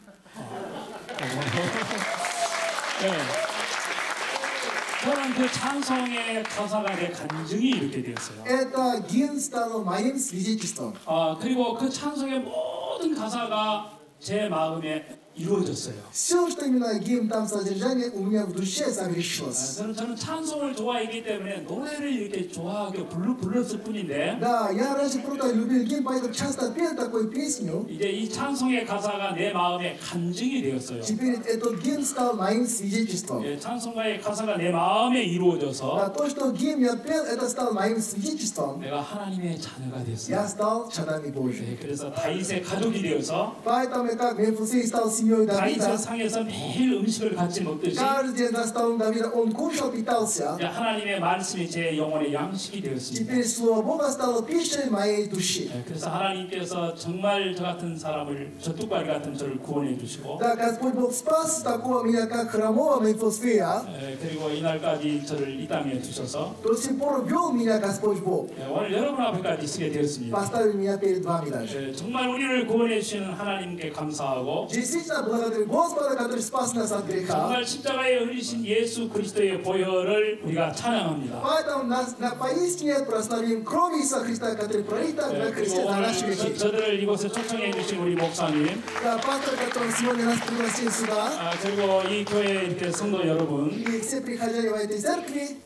저는 그 찬송의 가사가 내 간증이 이렇게 되었어요. Это гимн стал моим свидетельством. 그리고 그 찬송의 모든 가사가 제 마음에 이루어졌어요. Все, что именно гимн там содержание, у меня в душе совершилось. 저는 찬송을 좋아하기 때문에 노래를 이렇게 좋아하게 불렀을 뿐인데 Да, я раньше просто любил гимн, поэтому часто пел такую песню. 이제 이 찬송의 가사가 내 마음에 간증이 되었어요. Теперь этот гимн стал моим свидетельством. 찬송가의 가사가 내 마음에 이루어져서 Да, то, что гимн я пел, это стал моим свидетельством. 내가 하나님의 자녀가 됐어요. Я стал чадами Божьими. 그래서 다윗의 가족이 되어서 Поэтому, как Мефусей стал семьей семьей 다윗의 Давида. 상에서 매일 음식을 같이 먹듯이 Каждый день за столом Давида он кушал, питался. 이제 하나님의 말씀이 제 영혼의 양식이 되었습니다. Теперь Слово Бога стало пищей моей души. 그래서 하나님께서 정말 저 같은 사람을, 저 뚝바리 같은 저를 구원해 주시고 Да, Господь Бог спас такого меня, как хромого Мефосфея. 그리고 이날까지 저를 이 땅에 두셔서 До сих пор вел меня Господь Бог. 오늘 여러분 앞에까지 서게 되었습니다. Поставил меня перед вами даже. 정말 우리를 구원해 주시는 하나님께 감사하고 Действительно, благодарю Господа, который спас нас от греха. 정말 십자가에 흘리신 예수 그리스도의 보혈을 우리가 찬양합니다. Поэтому поистине прославим кровь Иисуса Христа, который пролита на кресте 그리고 за 오늘 наши грехи. 저들을 이곳에 초청해 주신 우리 목사님, Да, пастор, который сегодня нас пригласил сюда, 그리고 이 교회 이렇게 성도 여러분, и все прихожане в этой церкви,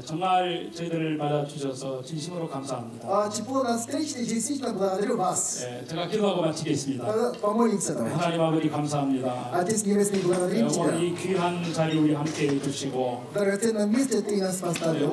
정말 저희들을 받아주셔서 진심으로 감사합니다. тепло нас встретили, действительно благодарю вас. 제가 기도하고 마치겠습니다. Помолимся давайте. 하나님 아버지 감사합니다. Отец Небесный, благодарим 오늘 Тебя. 이 귀한 자리 우리 함께 해주시고 В драгоценном месте Ты нас поставил.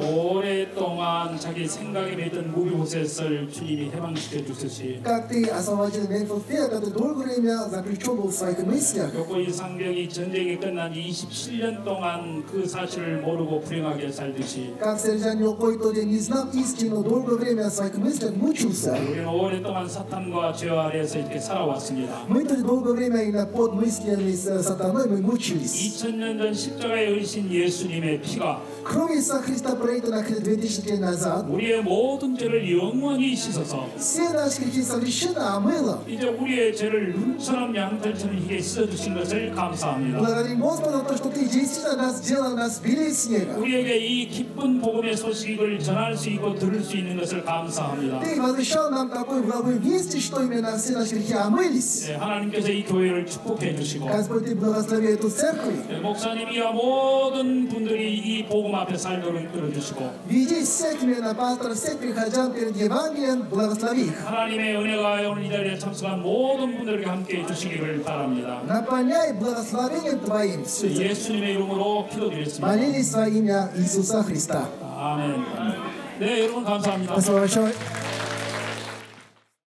오랫동안 자기 생각에 맺던 무비보셋을 주님이 해방시켜 주듯이 Как Ты освободил Мефофея, который долгое время заключен был в своих мыслях. 그리고 이 상병이 전쟁이 끝난 27년 동안 그 사실을 모르고 불행하게 살듯이 Как сержант Мелкой тот день не знал истину, долгое время в своих мыслях мучился. 우리는 오랫동안 사탄과 죄 아래에서 이렇게 살아왔습니다. Мы тоже долгое время именно под мыслями с сатаной мы мучились. 2000년 전 십자가에 흘리신 예수님의 피가 Кровь Иисуса Христа пролита на крест 2000 лет назад. 우리의 모든 죄를 영원히 씻어서 Все наши грехи совершенно омыло. 이제 우리의 죄를 눈처럼 양털처럼 희게 씻어주신 것을 감사합니다. Благодарим Господа за то, что Ты действительно нас сделал нас белее снега. 우리에게 이 기쁜 복음의 소식을 전할 수 있고 들을 수 있는 것을 감사합니다. Ты возвещал нам такой благой вести, что именно все наши грехи омылись. 하나님께서 이 교회를 축복해 주시고 Господь, Ты благослови эту церковь. 목사님이야 모든 분들이 이 복음 앞에 살도록 끌어주시고 Веди всех именно пасторов, всех прихожан перед Евангелием, благослови их. 하나님의 은혜가 오늘 이 자리에 참석한 모든 분들에게 함께 해주시기를 바랍니다. Наполняй благословением Твоим всю церковь. 예수님의 이름으로 기도드렸습니다. Молились во имя Иисуса Христа. 아멘. 네, 여러분 감사합니다. Спасибо большое.